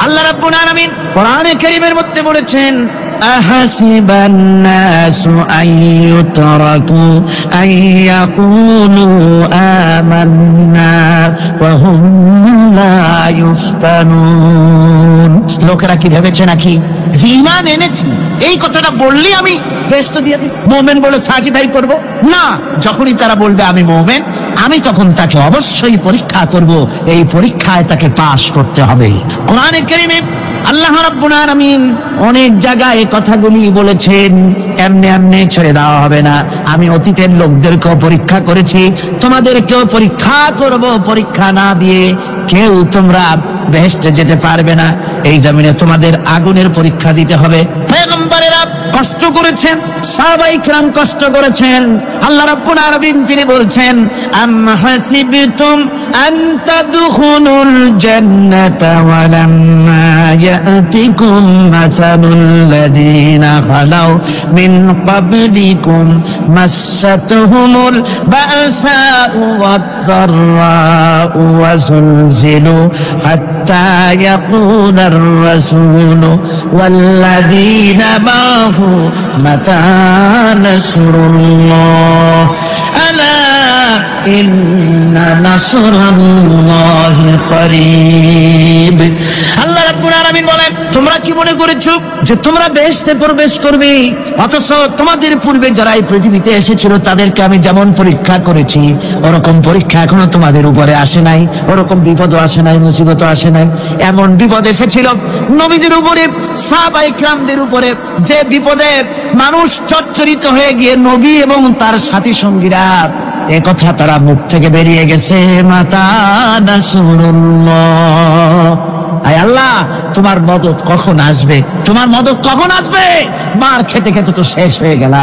আল্লাহ রাব্বুল আলামিন কোরআনে কারীমের মধ্যে বলেছেন, আহাসিবান নাসু আইয়ুতরাকু আইয়াকুলু আমান্না ওয়া হুম লা ইফতানুন। লোকেরা কি ভেবেছে নাকি যে ঈমান এনেছি এই কথাটা বললেই আমি বেহেশত দিয়ে দিব, মুমিন বলে সাজিদাই করব? না, যখনই তারা বলবে আমি মুমিন, আমি তখন তাকে অবশ্যই পরীক্ষা করব, এই পরীক্ষায় তাকে পাশ করতে হবে। কোরআনে কারীমে আল্লাহ রাব্বুল আলামিন অনেক জায়গায় কথাগুলি বলেছেন, এমনি এমনি ছেড়ে দেওয়া হবে না। আমি অতীতের লোকদেরকেও পরীক্ষা করেছি, তোমাদেরকেও পরীক্ষা করব। পরীক্ষা না দিয়ে কেউ তোমরা বেহেশতে যেতে পারবে না। এই জমিনে তোমাদের আগুনের পরীক্ষা দিতে হবে। পয়গম্বরেরা কষ্ট করেছেন, সাহাবায়ে কিরাম কষ্ট করেছেন। আল্লাহ রাব্বুল আলামিন তিনি বলছেন, আম হাসিবতুম আন তাদখুলুল জান্নাতা ওয়া লাম্মা ইয়াতিকুম মাসালুল লাযীনা খালাউ মিন ক্বাবলিকুম মাসাতহুমুল বাসাউ ওয়াদ-দাররাউ ওয়া যুলজিলু হাত্তা ইয়াকুলার রাসূলু ওয়াল্লাযীনা মা'হু মাতা নাসরুল্লাহ আলা ইন্না নাসরাল্লাহি করিব। আল্লাহ রাব্বুল আলামিন বলেন, তোমরা কি মনে করেছো যে তোমরা বেহেশতে প্রবেশ করবে, অথচ তোমাদের পূর্বে যারা এই পৃথিবীতে এসেছিল তাদেরকে আমি যেমন পরীক্ষা করেছি ওরকম পরীক্ষা এখনো তোমাদের উপরে আসে নাই, ওরকম বিপদও আসে নাই, মুসিবতও আসে নাই। এমন বিপদ এসেছিল নবীদের উপরে, সাহাবায়ে কিরামদের উপরে, যে বিপদে মানুষ চচ্চরিত হয়ে গিয়ে নবী এবং তার সাথী সঙ্গীরা এ কথা তারা মুখ থেকে বেরিয়ে গেছে, মাতা নাসরুল্লাহ, আয় আল্লাহ তোমার মদদ কখন আসবে, তোমার মদদ কখন আসবে? মার খেতে খেতে তো শেষ হয়ে গেল।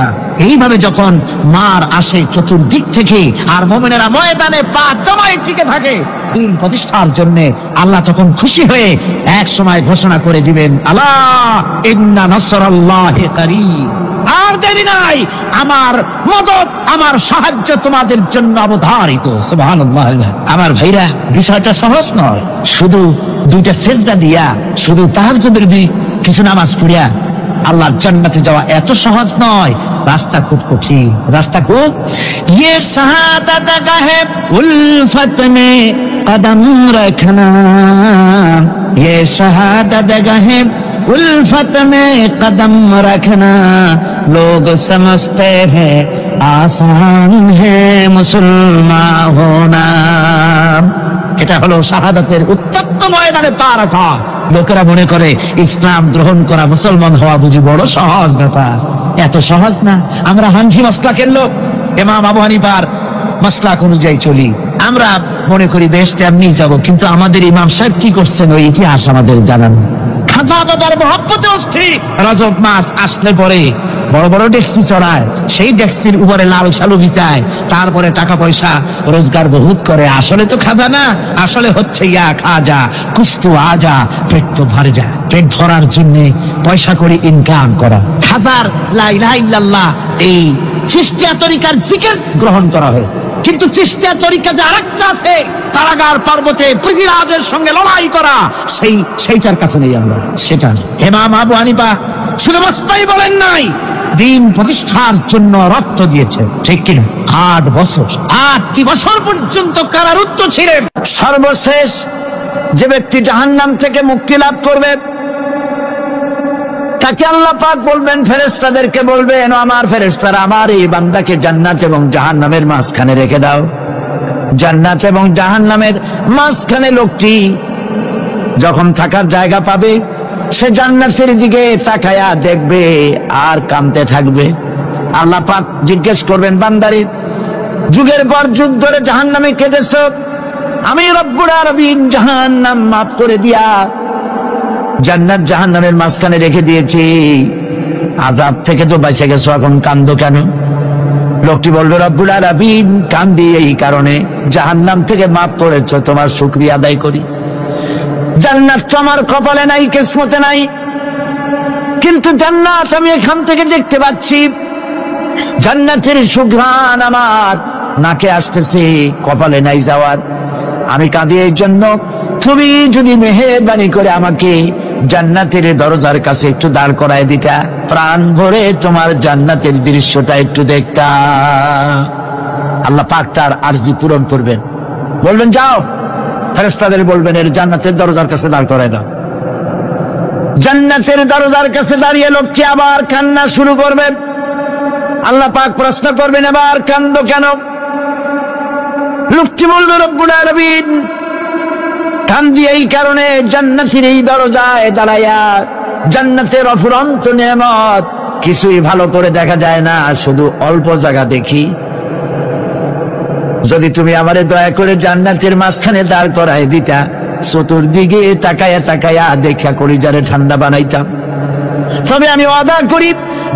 এইভাবে যখন মার আসে চতুর্দিক থেকে আর মুমিনেরা ময়দানে পা জমায়ে টিকে থাকে দিন প্রতিষ্ঠার জন্য, আল্লাহ তখন খুশি হয়ে এক সময় ঘোষণা করে দিবেন, আলা ইন্না নাসরাল্লাহি করিব। আর দেরি নাই, আমার মদদ, আমার সাহায্য তোমাদের জন্য অবধারিত। সুবহানাল্লাহ। আমার ভাইরা, বিষয়টা সহজ নয়। শুধু দুইটা সেজদা দিয়া, শুধু তাহাজ্জুদের কিছু নামাজ পড়িয়া আল্লাহর জান্নাতে যাওয়া এত সহজ নয়। রাস্তা খুব কঠিন, রাস্তা খুব। ये शहादत गाहे उल्फत में कदम रखना, ये शहादत गाहे उल्फत में कदम रखना, लोग समझते हैं आसान है मुसलमान होना। এটা হলো শাহাদাতের উত্তপ্ত ময়দানে পা রাখা। লোকেরা মনে করে ইসলাম গ্রহণ করা, মুসলমান হওয়া বুঝি বড় সহজ ব্যাপার। এত সহজ না। আমরা হানফি মাসলাকের লোক, ইমাম আবু হানিফার মাসলাক অনুযায়ী চলি। আমরা মনে করি বেহেশতে এমনি যাব, কিন্তু আমাদের ইমাম সাহেব কি করছেন ওই ইতিহাস আমাদের জানান। খাজা বাবার মহব্বতে অস্থির। রজব মাস আসলে পরে বড় বড় ডেক্সি চড়ায়, সেই ডেক্সির উপরে লাল শালু বিছায়, তারপরে টাকা পয়সা রোজগার বহুত করে। আসলে তো খাজা না, আসলে হচ্ছে ইয়া খাজা কুস্তু আজা, পেট তো ভরে যায়। পেট ভরার জন্য পয়সা করে ইনকাম করা। খাজার লা ইলাহা ইল্লাল্লাহ এই চিশতিয়া তরিকার জিকির গ্রহণ করা হয়েছে, কিন্তু চিশতিয়া তরিকা যে আরেকটা আছে, কারাগার পর্বতে পৃথিবীরাজের সঙ্গে লড়াই করা, সেইটার কাছে নেই আমরা। সেটা ইমাম আবু হানিফা শুধু মস্তাই বলেন নাই, দিন প্রতিষ্ঠার জন্য রক্ত দিয়েছে, ঠিক কিনা? 8টি বছর পর্যন্ত কারারুদ্ধ ছিলেন। সর্বশেষ যে ব্যক্তি জাহান্নাম থেকে মুক্তি লাভ করবে তাকে আল্লাহ পাক বলবেন, ফেরেশতাদেরকে বলবেন, আমার ফেরেশতারা আমার এই বান্দাকে জান্নাত এবং জাহান্নামের মাঝখানে রেখে দাও। জান্নাত এবং জাহান্নামের মাঝখানে লোকটি যখন থাকার জায়গা পাবে, সে জান্নাতের দিকে তাকায়া দেখবে আর কাঁদতে থাকবে। আল্লাহ পাক জিজ্ঞেস করবেন, বান্দারে যুগের পর যুগ ধরে জাহান্নামে কেঁদেছ, আমি রব্বুল আলামিন জাহান্নাম মাফ করে দিয়া জান্নাত জাহান্নামের মাঝখানে রেখে দিয়েছি, আযাব থেকে তো বেঁচে গেছো, এখন কান্দো কেন? লোকটি বলবে, রব্বুল আলামিন কান্দি এই কারণে, জাহান্নাম থেকে মাফ করেছো, তোমার শুকরিয়া আদায় করি। জান্নাত তো আমার কপালে নাই, কিসমতে নাই, কিন্তু জান্নাত আমি এখান থেকে দেখতে পাচ্ছি। জান্নাতের সুঘ্রাণ আমার নাকে আসতেছে, কপালে নাই যাওয়ার। আমি কাঁদি এই জন্য, তুমি যদি মেহেরবানি করে আমাকে জান্নাতের দরজার কাছে একটু দাঁড় করায় দিতা, প্রাণ ভরে তোমার জান্নাতের দৃশ্যটা একটু দেখতা। আল্লাহ পাক তার আরজি পূরণ করবেন, বলবেন যাও, ফেরেশতাদের বলবেন এর জান্নাতের দরজার কাছে দাঁড় করায় দাও। জান্নাতের দরজার কাছে দাঁড়িয়ে লোকটি আবার কান্না শুরু করবে। আল্লাহ পাক প্রশ্ন করবেন, এবার কান্দো কেন? লোকটি বলবে, রব্বুল আলামিন, কান্দি এই কারণে, জান্নাতের এই দরজায় দাঁড়াইয়া জান্নাতের অফুরন্ত নেয়ামত কিছুই ভালো করে দেখা যায় না, শুধু অল্প জায়গা দেখি। যদি তুমি আমারে দয়া করে জান্নাতের মাঝখানে দাঁড় করায় দিতা, চতুর্দিকে তাকায়া তাকায়া দেখা কলিজারে ঠান্ডা বানাইতাম। তবে আমি ওয়াদা করি,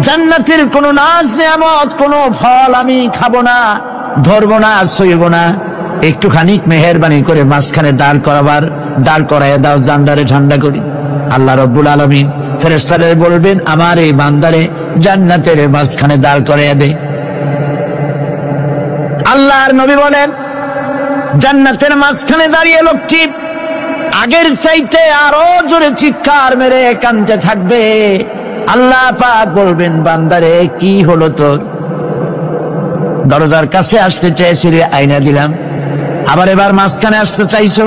জান্নাতের কোন নাজ নেয়ামত, কোন ফল আমি খাবো না, ধরবো না, সইব না। একটুখানি মেহেরবানি করে মাঝখানে দাঁড় করাইয়া দাও, জান্নারে ঠান্ডা করি। আল্লাহ রব্বুল আলামিন ফেরেশতাদের বলবেন, আমার এই বান্দারে জান্নাতের মাঝখানে দাঁড় করাইয়া দে। আল্লাহর নবী বলেন, জান্নাতের মাঝখানে দাঁড়িয়ে লোকটি আগের চাইতে আরো জোরে চিৎকার মেরে কাঁদতে থাকবে। আল্লাহ পাক বলবেন, বান্দারে কি হলো তোর? দরজার কাছে আসতে চেয়েছিলে, আইনা দিলাম। আবার এবার মাঝখানে আসতে চাইছো,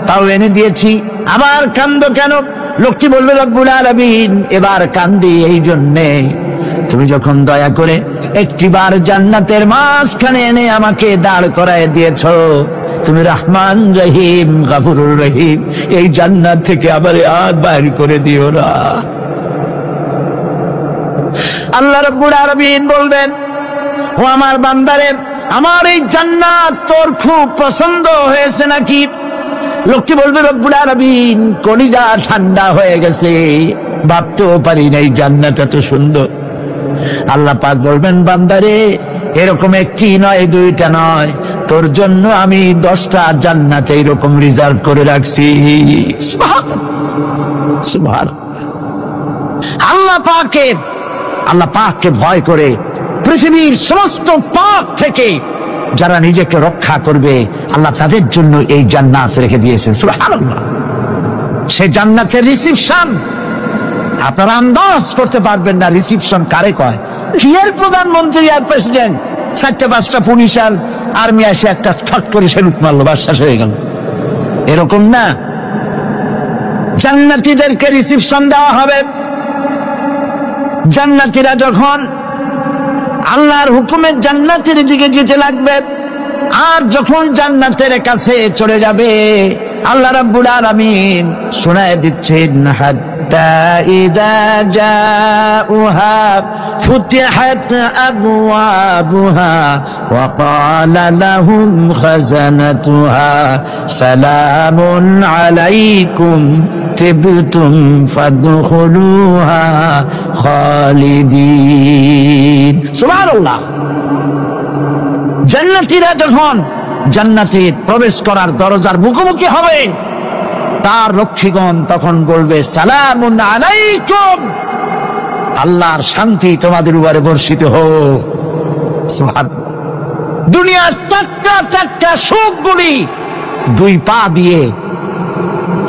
তাও এনে দিয়েছি। আবার কান্দো কেন? লোকটি বলবে, রব্বুল আলামিন, এবার কান্দি এই জন্যে, তুমি যখন দয়া করে একটিবার জান্নাতের মাঝখানে এনে আমাকে দাঁড় করায় দিয়েছ, তুমি রহমান রহিম গফুরুর রহিম, এই জান্নাত থেকে আবার আর বাইর করে দিও না। আল্লাহ রাব্বুল আলামিন বলবেন, ও আমার বান্দারে, আমার এই জান্নাত তোর খুব পছন্দ হয়েছে নাকি? লোকটি বলবে, রব্বুল আলামিন, কলিজা ঠান্ডা হয়ে গেছে, ভাবতেও পারি না এই জান্নাত এত সুন্দর। আল্লাহ পাক বলবেন, বান্দারে, এরকম একটি নয়, দুইটা নয়, তোর জন্য আমি 10টা জান্নাত এইরকম রিজার্ভ করে রাখছি। সুবহানাল্লাহ। আল্লাহ পাককে ভয় করে পৃথিবীর সমস্ত পাপ থেকে যারা নিজেকে রক্ষা করবে, আল্লাহ তাদের জন্য এই জান্নাত রেখে দিয়েছেন। সুবহানাল্লাহ। সে জান্নাতের রিসিপশন আপনারা আন্দাজ করতে পারবেন না। রিসিপশন কারে কয়? কি এর প্রধানমন্ত্রী আর প্রেসিডেন্ট, 4-5টা পুলিশ আর আর্মি এসে একটা ছট করে সেলুট মারলো, বাস শেষ হয়ে গেল, এরকম না। জান্নাতীদেরকে রিসিপশন দেওয়া হবে। জান্নাতীরা যখন আল্লাহর হুকুমে জান্নাতের দিকে যেতে লাগবে, আর যখন জান্নাতের কাছে চলে যাবে, আল্লাহ রাব্বুল আলামিন শোনায় দিচ্ছেন, হাত্তা ইযা জাউহা ফুতিহাত আবওয়াবুহা ওয়া ক্বালা লাহুম খাযানাতুহা সালামুন আলাইকুম তিবতুম ফাদখুলুহা খালিদিন। সুবহানাল্লাহ। জান্নাতীরা যখন জান্নাতে প্রবেশ করার দরজার মুখোমুখি হবে, তার রক্ষীগণ তখন বলবে, সালামুন আলাইকুম, আল্লাহর শান্তি তোমাদের উপরে বর্ষিত হোক। সুবহানাল্লাহ। দুনিয়ার টাটকা সুখগুলি 2 পা দিয়ে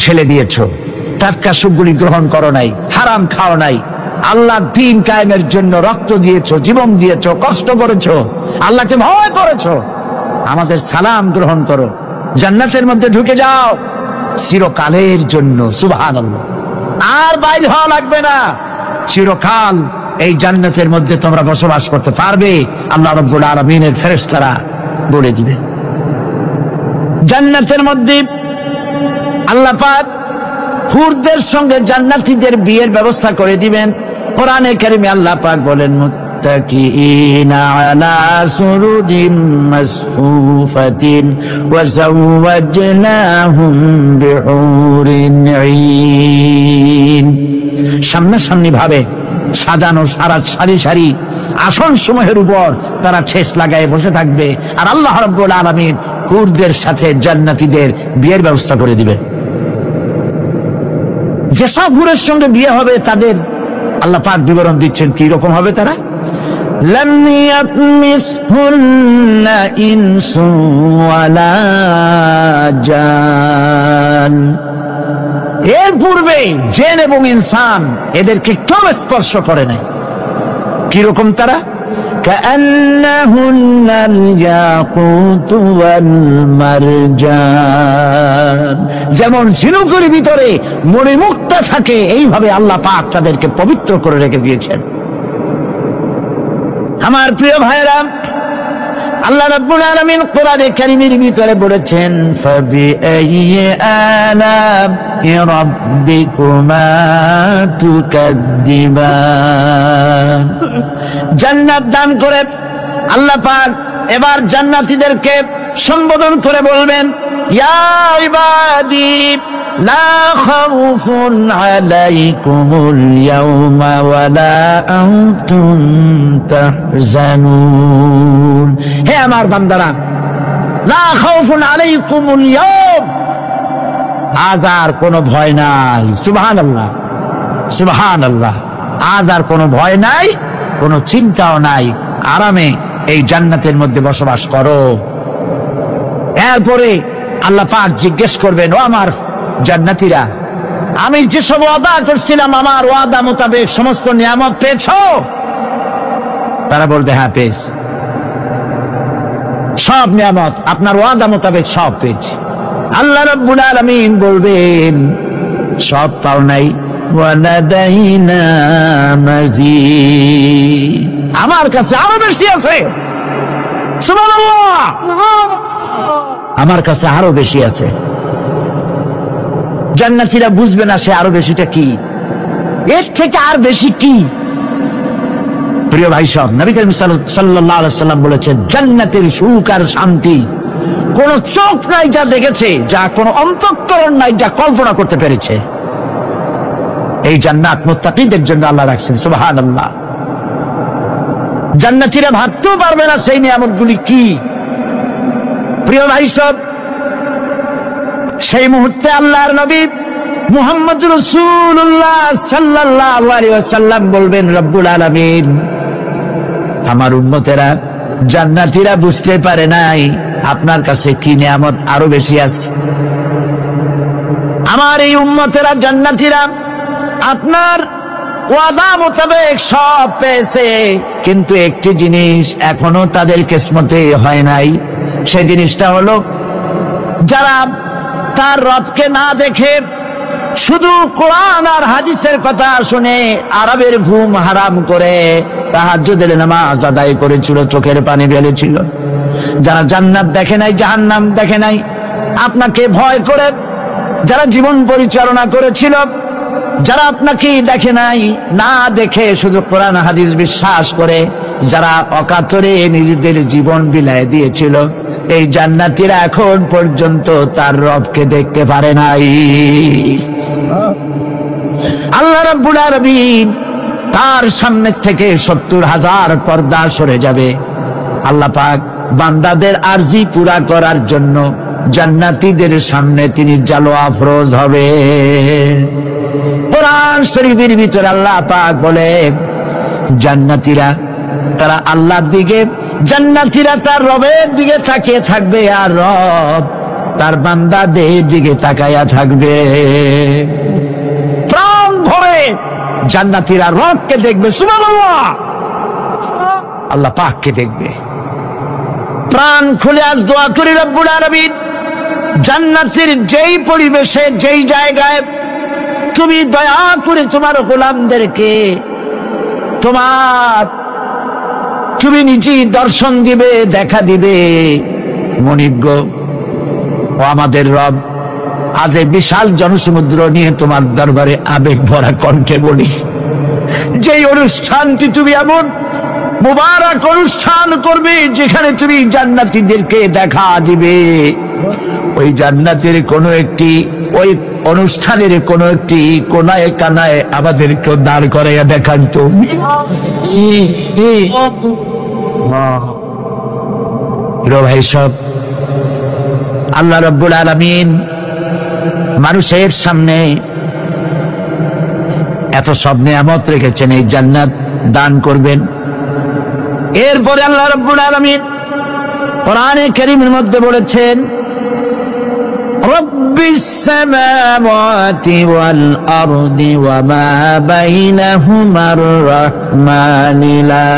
ঠেলে দিয়েছ, টাটকা সুখগুলি গ্রহণ করো নাই, হারাম খাও নাই, আল্লাহর দ্বীন কায়েমের জন্য রক্ত দিয়েছো, জীবন দিয়েছো, কষ্ট করেছো, আল্লাহকে ভয় করেছো। আমাদের সালাম গ্রহণ করো, জান্নাতের মধ্যে ঢুকে যাও চিরকালের জন্য। সুবহানাল্লাহ। আর বাইরে হওয়া লাগবে না, চিরকাল এই জান্নাতের মধ্যে তোমরা বসবাস করতে পারবে। আল্লাহ রাব্বুল আলামিনের ফেরেশতারা বলে দিবে। জান্নাতের মধ্যে আল্লাহ পাক হুরদের সঙ্গে জান্নাতীদের বিয়ের ব্যবস্থা করে দিবেন। কোরআনে কারিমে আল্লাহ পাক বলেন, মুত্তাকিইনা আলা সুরুরিন মাসফুফাতিন ওয়া যাওয়াজনাহুম বিহুরিন ঈন। সামনাসামনি ভাবে সাজানো সারি সারি আসন সমূহের উপর তারা ঠেস লাগায় বসে থাকবে, আর আল্লাহ রাব্বুল আলামিন হুরদের সাথে জান্নাতীদের বিয়ের ব্যবস্থা করে দিবেন। যেসব হুরের সঙ্গে বিয়ে হবে তাদের আল্লাহ পাক বিবরণ দিচ্ছেন কি রকম হবে তারা। লাম ইয়াতমিসহুন্না ইনসুন ওয়ালা জান। এর পূর্বে জিন এবং ইনসান এদেরকে কেউ স্পর্শ করে নাই। কিরকম তারা? কাআন্নাহুন্নাল ইয়াকুতু ওয়াল মারজান, যেমন ঝিনুকের ভিতরে মণিমুক্তা থাকে, এইভাবে আল্লাহ পাক তাদেরকে পবিত্র করে রেখে দিয়েছেন। আমার প্রিয় ভাইরা, আল্লাহ রাব্বুল আলামিন কোরআনে কারীমের ভিতরে বলেছেন, ফাবিআইয়ি আলা'i রাব্বিকুমা তুকাযযিবান। জান্নাত দান করে আল্লাহ পাক এবার জান্নাতীদেরকে সম্বোধন করে বলবেন, ইয়া ইবাদি লা খাউফুন আলাইকুমুল ইয়াওমা ওয়ালা আনতুম তাহজানুন। হে আমার বান্দারা, লা খাউফুন আলাইকুমুল ইয়াওম, আজ আর কোনো ভয় নাই। সুবহানাল্লাহ, সুবহানাল্লাহ। আজ আর কোনো ভয় নাই, কোনো চিন্তাও নাই, আরামে এই জান্নাতের মধ্যে বসবাস করো। এরপরে আল্লাহ পাক জিজ্ঞেস করবেন, ও আমার জান্নাতীরা, আমি যেসব ওয়াদা করছিলাম আমার ওয়াদা মোতাবেক সমস্ত নিয়ামত পেয়েছো? তারা বলবে, হ্যাঁ পেয়েছি, সব নিয়ামত আপনার ওয়াদা মোতাবেক সব পেয়েছি। আল্লাহ রাব্বুল আলামিন বলবেন, সব পাও নাই, ওয়ালাদাইনা মাজিদ, আমার কাছে আরো বেশি আছে। সুবহানাল্লাহ, আমার কাছে আরো বেশি আছে। জান্নাতীরা বুঝবে না সে আরো বেশিটা কি, এর থেকে আর বেশি কি। প্রিয় ভাই সব, নবী করিম সাল্লাল্লাহু আলাইহি ওয়াসাল্লাম বলেছেন, জান্নাতের সুখ আর শান্তি কোন চোখ নাই যা দেখেছে, যা কোন অন্তঃকরণ নাই যা কল্পনা করতে পেরেছে। এই জান্নাত মুত্তাকিদের জন্য আল্লাহ রাখছেন। সুবহানাল্লাহ। জান্নাতীরা ভাবতেও পারবে না সেই নিয়ামতগুলি কি। প্রিয় ভাই সব, সেই মুহূর্তে আল্লাহর নবী মুহাম্মদ রাসূলুল্লাহ সাল্লাল্লাহু আলাইহি ওয়াসাল্লাম বলবেন, রব্বুল আলামিন, আমার উম্মতেরা জান্নাতীরা বুঝতে পারে নাই আপনার কাছে কি নিয়ামত আরো বেশি আছে। আমার এই উম্মতেরা জান্নাতীরা আপনার ওয়াদা মোতাবেক সব পেয়েছে, কিন্তু একটি জিনিস এখনো তাদের কিসমতে হয় নাই। সেই জিনিসটা হলো, যারা তার রবকে না দেখে শুধু কোরআন আর হাদিসের কথা শুনে আরবের ঘুম হারাম করে তাহাজ্জুদের নামাজ আদায় করেছিল, চোখের পানি ফেলেছিল, যারা জান্নাত দেখে নাই, জাহান্নাম দেখে নাই, আপনাকে ভয় করে যারা জীবন পরিচালনা করেছিল, যারা আপনাকে দেখে নাই, না দেখে শুধু কোরআন হাদিস বিশ্বাস করে যারা অকাতরে নিজেদের জীবন বিলায় দিয়েছিল, এই জান্নাতীরা এখন পর্যন্ত তার রবকে দেখতে পারে নাই। আল্লাহ রাব্বুল আলামিন তার সামনে থেকে ৭০,০০০ পর্দা সরে যাবে। আল্লাহ পাক বান্দাদের আরজি পুরা করার জন্য জান্নাতীদের সামনে তিনি জালোয়া ফরজ হবে। কোরআন শরীফের ভিতরে আল্লাহ পাক বলে, জান্নাতীরা তারা আল্লাহর দিকে, জান্নাতীরা তার রবের দিকে তাকিয়ে থাকবে, আর রব তার বান্দাদের দিকে তাকায়া থাকবে। প্রাণ ভরে জান্নাতীরা রবকে দেখবে। সুবহানাল্লাহ, আল্লাহ পাককে দেখবে। প্রাণ খুলে আজ দোয়া করি, রব্বুল আলামিন, জান্নাতের যেই পরিবেশে, যেই জায়গায় তুমি দয়া করে তোমার গোলামদেরকে তুমি নিজেই দর্শন দিবে, দেখা দিবে। মনিব ও আমাদের রব, আজ এই বিশাল জনসমুদ্র নিয়ে তোমার দরবারে আবেগ ভরা কণ্ঠে বলি, যেই অনুষ্ঠানটি তুমি এমন মুবারক অনুষ্ঠান করবে যেখানে তুমি জান্নাতীদেরকে দেখা দিবে, ওই জান্নাতের কোন একটি, ওই অনুষ্ঠানের কোন একটি কোনায় কানায় আমাদেরকে দাঁড় করাইয়া দেখান তো। ভাই সব, আল্লাহ রাব্বুল আলামিন মানুষের সামনে এত সব নিয়ামত রেখেছেন, এই জান্নাত দান করবেন। এরপরে আল্লাহ রাব্বুল আলামিন কোরআনে কারীমের মধ্যে বলেছেন, রব্বিস সামাওয়াতি ওয়াল আরদি ওয়া মা বাইনাহুমার রাহমানি লা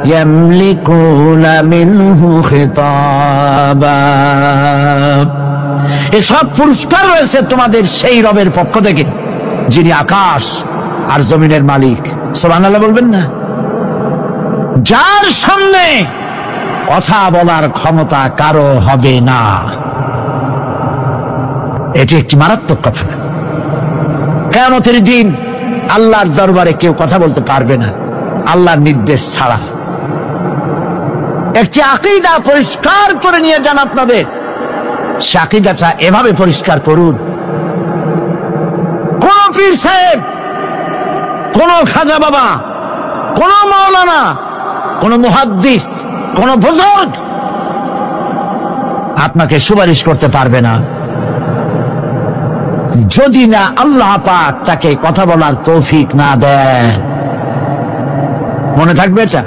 ইয়ামলিকুনা মিনহু খিতাবা। এসব পুরস্কার রয়েছে তোমাদের সেই রবের পক্ষ থেকে যিনি আকাশ আর জমিনের মালিক। সুবহানাল্লাহ বলবেন না? যার সামনে কথা বলার ক্ষমতা কারো হবে না। এটি একটি মারাত্মক কথা। কিয়ামতের দিন আল্লাহর দরবারে কেউ কথা বলতে পারবে না আল্লাহর নির্দেশ ছাড়া। একটি আকীদা পরিষ্কার করে নিয়ে যান আপনাদের। সে আকীদাটা এভাবে পরিষ্কার করুন, কোন পীর সাহেব, কোন খাজা বাবা, কোন মাওলানা, কোন মুহাদ্দিস, কোন বুজুর্গ আপনাকে সুপারিশ করতে পারবে না যদি না আল্লাহ পাক তাকে কথা বলার তৌফিক না দেন। মনে থাকবে এটা।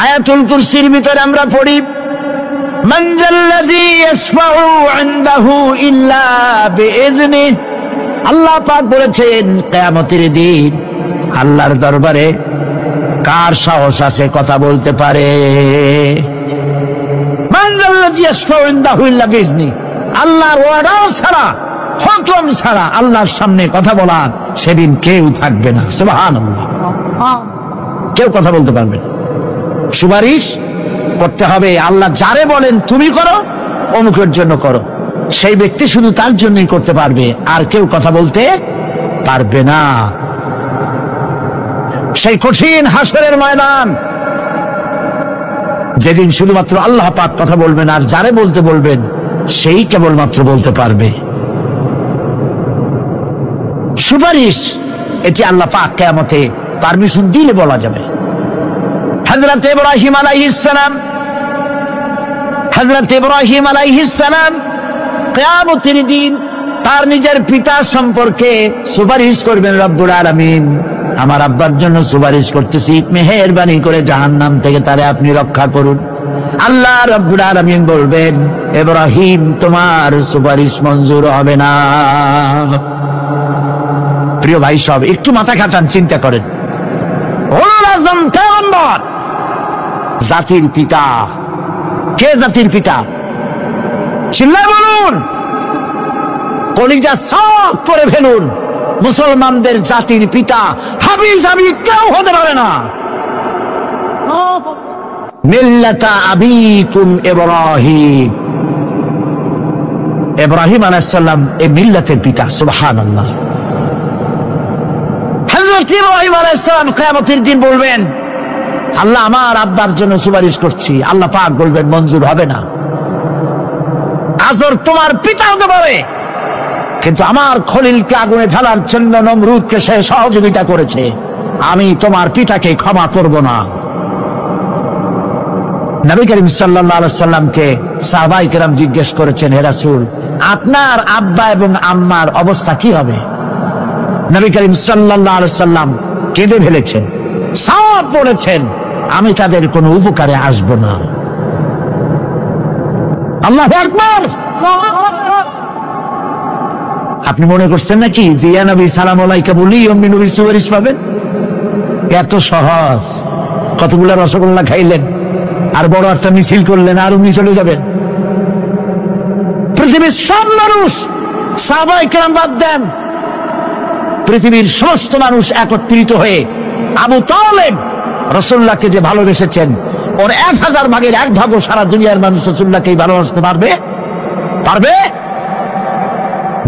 আয়াতুল কুরসির ভিতরে আমরা পড়ি, মান যাল্লাযী ইয়াশফাউ ইনদাহু ইল্লা বিইজনিহি। আল্লাহ পাক বলেছেন কিয়ামতের দিন আল্লাহর দরবারে কার সাহস আছে কথা বলতে পারে? মান যাল্লাযী ইয়াশফাউ ইনদাহু ইল্লা বিইজনিহি। আল্লাহর অর্ডার ছাড়া, হুকুম ছাড়া আল্লাহর সামনে কথা বলার সেদিন কেউ থাকবে না। সুবহানাল্লাহ। কেউ কথা বলতে পারবে না। সুপারিশ করতে হবে আল্লাহ যারে বলেন তুমি করো, অমুকের জন্য করো, সেই ব্যক্তি শুধু তার জন্যই করতে পারবে, আর কেউ কথা বলতে পারবে না। সেই কঠিন হাসরের ময়দান, যেদিন শুধুমাত্র আল্লাহ পাক কথা বলবেন, আর যারে বলতে বলবেন সেই কেবলমাত্র বলতে পারবে। সুপারিশ এটি আল্লাহ পাক কিয়ামতে পারমিশন দিলে বলা যাবে। হযরত ইব্রাহিম আলাইহিস সালাম কিয়ামতের দিন তার নিজের পিতা সম্পর্কে সুপারিশ করবেন। রব্বুল আলামিন, আমার আব্বার জন্য সুপারিশ করতেছি, মেহেরবানি করে জাহান্নাম থেকে তারে আপনি রক্ষা করুন। আল্লাহ রাব্বুল আলামিন বলবেন, ইব্রাহিম তোমার সুপারিশ মঞ্জুর হবে না। প্রিয় ভাই সব, একটু মাথা খাটান, চিন্তা করেন। উলুল আযম পয়গম্বর, জাতির পিতা। কে জাতির পিতা? চিল্লায় বলুন, কলিজা সাফ করে ফেলুন। মুসলমানদের জাতির পিতা হাবিজ কেউ হতে পারে না। মিল্লাতা আবিকুম ইব্রাহিম। ইব্রাহিম আলাইহিস সালাম এই মিল্লাতের পিতা। সুবহানাল্লাহ। হযরত ইব্রাহিম আলাইহিস সালাম কিয়ামতের দিন বলবেন, আল্লাহ আমার আব্বার জন্য সুপারিশ করছি। আল্লাহ পাক বলবেন মঞ্জুর হবে না। আজর তোমার পিতা হতে পারে, কিন্তু আমার খলিলকে আগুনে ফেলার জন্য নমরুদকে সে সহযোগিতা করেছে, আমি তোমার পিতাকে ক্ষমা করব না। নবী করিম সাল্লাল্লাহু আলাইহি সাল্লামকে সাহাবায়ে কেরাম জিজ্ঞেস করেছেন, হে রাসূল, আপনার আব্বা এবং আম্মার অবস্থা কি হবে? নবী করিম সাল্লাল্লাহু আলাইহি সাল্লাম কেঁদে ফেলেছেন, সাফ বলেছেন, আমি তাদের কোনো উপকারে আসব না। আল্লাহু আকবার। আপনি মনে করছেন নাকি যে ইয়া নবী সালাম আলাইকা বলি অমনি নবী সুপারিশ পাবেন? এত সহজ। কতগুলো রসগোল্লা খাইলেন আর বড় একটা মিছিল করলেন, আর উনি চলে যাবেন। পৃথিবীর সব মানুষ, সাহাবায়ে কেরাম বাদ দেন, পৃথিবীর সমস্ত মানুষ একত্রিত হয়ে আবু তালেব রাসূলুল্লাহকে যে ভালোবেসেছেন, ওর 1000 ভাগের 1 ভাগও সারা দুনিয়ার মানুষ রাসূলুল্লাহকেই ভালোবাসতে পারবে? পারবে?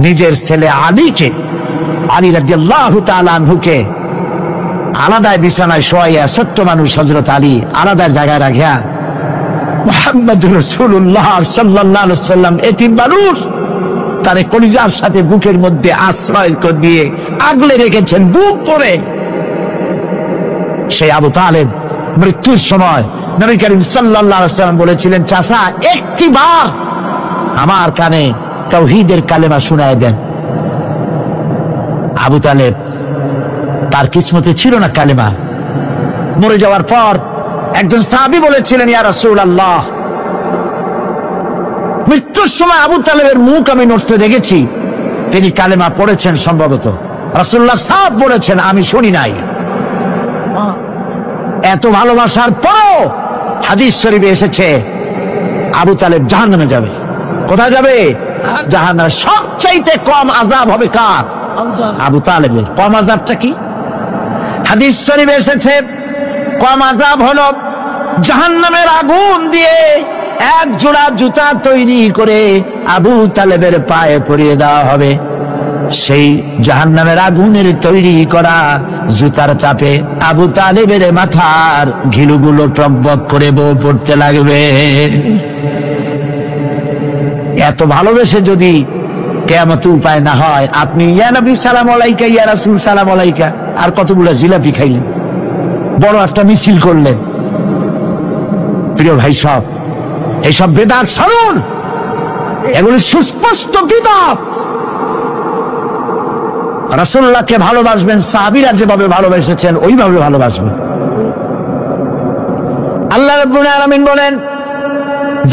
নিজের ছেলে আলীকে, আলী রাদিয়াল্লাহু তাআলা আনহুকে আলাদা বিছানায় শোয়াইয়া, ছোট্ট মানুষ হযরত আলী আলাদা জায়গায় রাখিয়া, মুহাম্মদুর রাসূলুল্লাহ সাল্লাল্লাহু আলাইহি ওয়াসাল্লাম এতিম মানুষ, তারে কলিজার সাথে বুকের মধ্যে আশ্রয় দিয়ে আগলে রেখেছেন বুক করে। সেই আবু তালেব মৃত্যুর সময় নবী করিম সাল্লাল্লাহু আলাইহি ওয়াসাল্লাম বলেছিলেন, চাচা একটিবার আমার কানে তাওহীদের কালেমা শোনায় দেন। আবু তালেব, তার কিসমতে ছিল না কালেমা, মরে যাওয়ার পর একজন সাহাবী বলেছিলেন, ইয়া রাসূলুল্লাহ, মৃত্যুর সময় আবু তালেবের মুখ আমি নড়তে দেখেছি, তিনি কালেমা পড়েছেন সম্ভবত। রাসূলুল্লাহ সাহেব বলেছেন, আমি শুনি নাই। এত ভালোবাসার পরও হাদিস শরীফে এসেছে আবু তালেব জাহান্নামে যাবে। কোথায় যাবে? জাহান্নামে। সবচাইতে কম আযাব হবে কার? আবু তালেবের। কম আযাবটা কি? হাদিস শরীফে এসেছে কম আযাব হলো জাহান্নামের আগুন দিয়ে এক জোড়া জুতা তৈরি করে আবু তালেবের পায়ে পরিয়ে দেওয়া হবে। সেই জাহান্নামের আগুনের তৈরি করা জুতার তাপে আবু তালেবের মাথার ঘিলুগুলো টকবক করে বউ পড়তে লাগবে। এত ভালোবেসে যদি কিয়ামতে উপায় না হয়, আপনি ইয়া নবী সালাম আলাইকা, ইয়া রাসূল সালাম আলাইকা, আর কতগুলো জিলাপি খাইলেন, বড় একটা মিছিল করলেন। প্রিয় ভাই সব, এইসব বেদাত ছাড়ুন, এগুলি সুস্পষ্ট বিদআত। রাসূলুল্লাহকে ভালোবাসবেন, সাহাবীরা যেভাবে ভালোবেসেছেন ওইভাবে ভালোবাসবেন। আল্লাহ রাব্বুল আলামিন বলেন,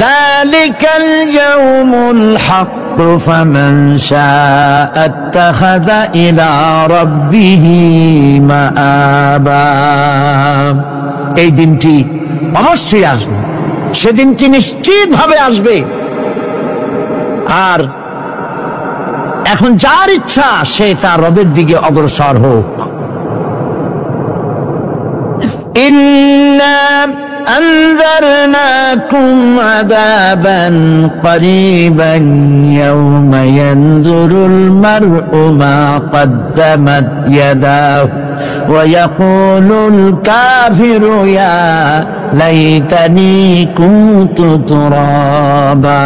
যালিকাল ইয়াউমুল হক ফামান শাআ আত্তাখাযা ইলা রাব্বিহি মাআবা। এই দিনটি অবশ্যই আসবে, সেদিনটি নিশ্চিতভাবে আসবে। আর এখন যার ইচ্ছা সে তার রবের দিকে অগ্রসর হোক। ইন্না আনজারনাকুম আযাবান করিবান ইয়াওমা ইয়ানজুরুল মার'উ মা কদ্দামাত ইয়াদাহু ওয়া ইয়াকুলুল কাফিরু ইয়া লাইতানি কুনতু তুরাবা।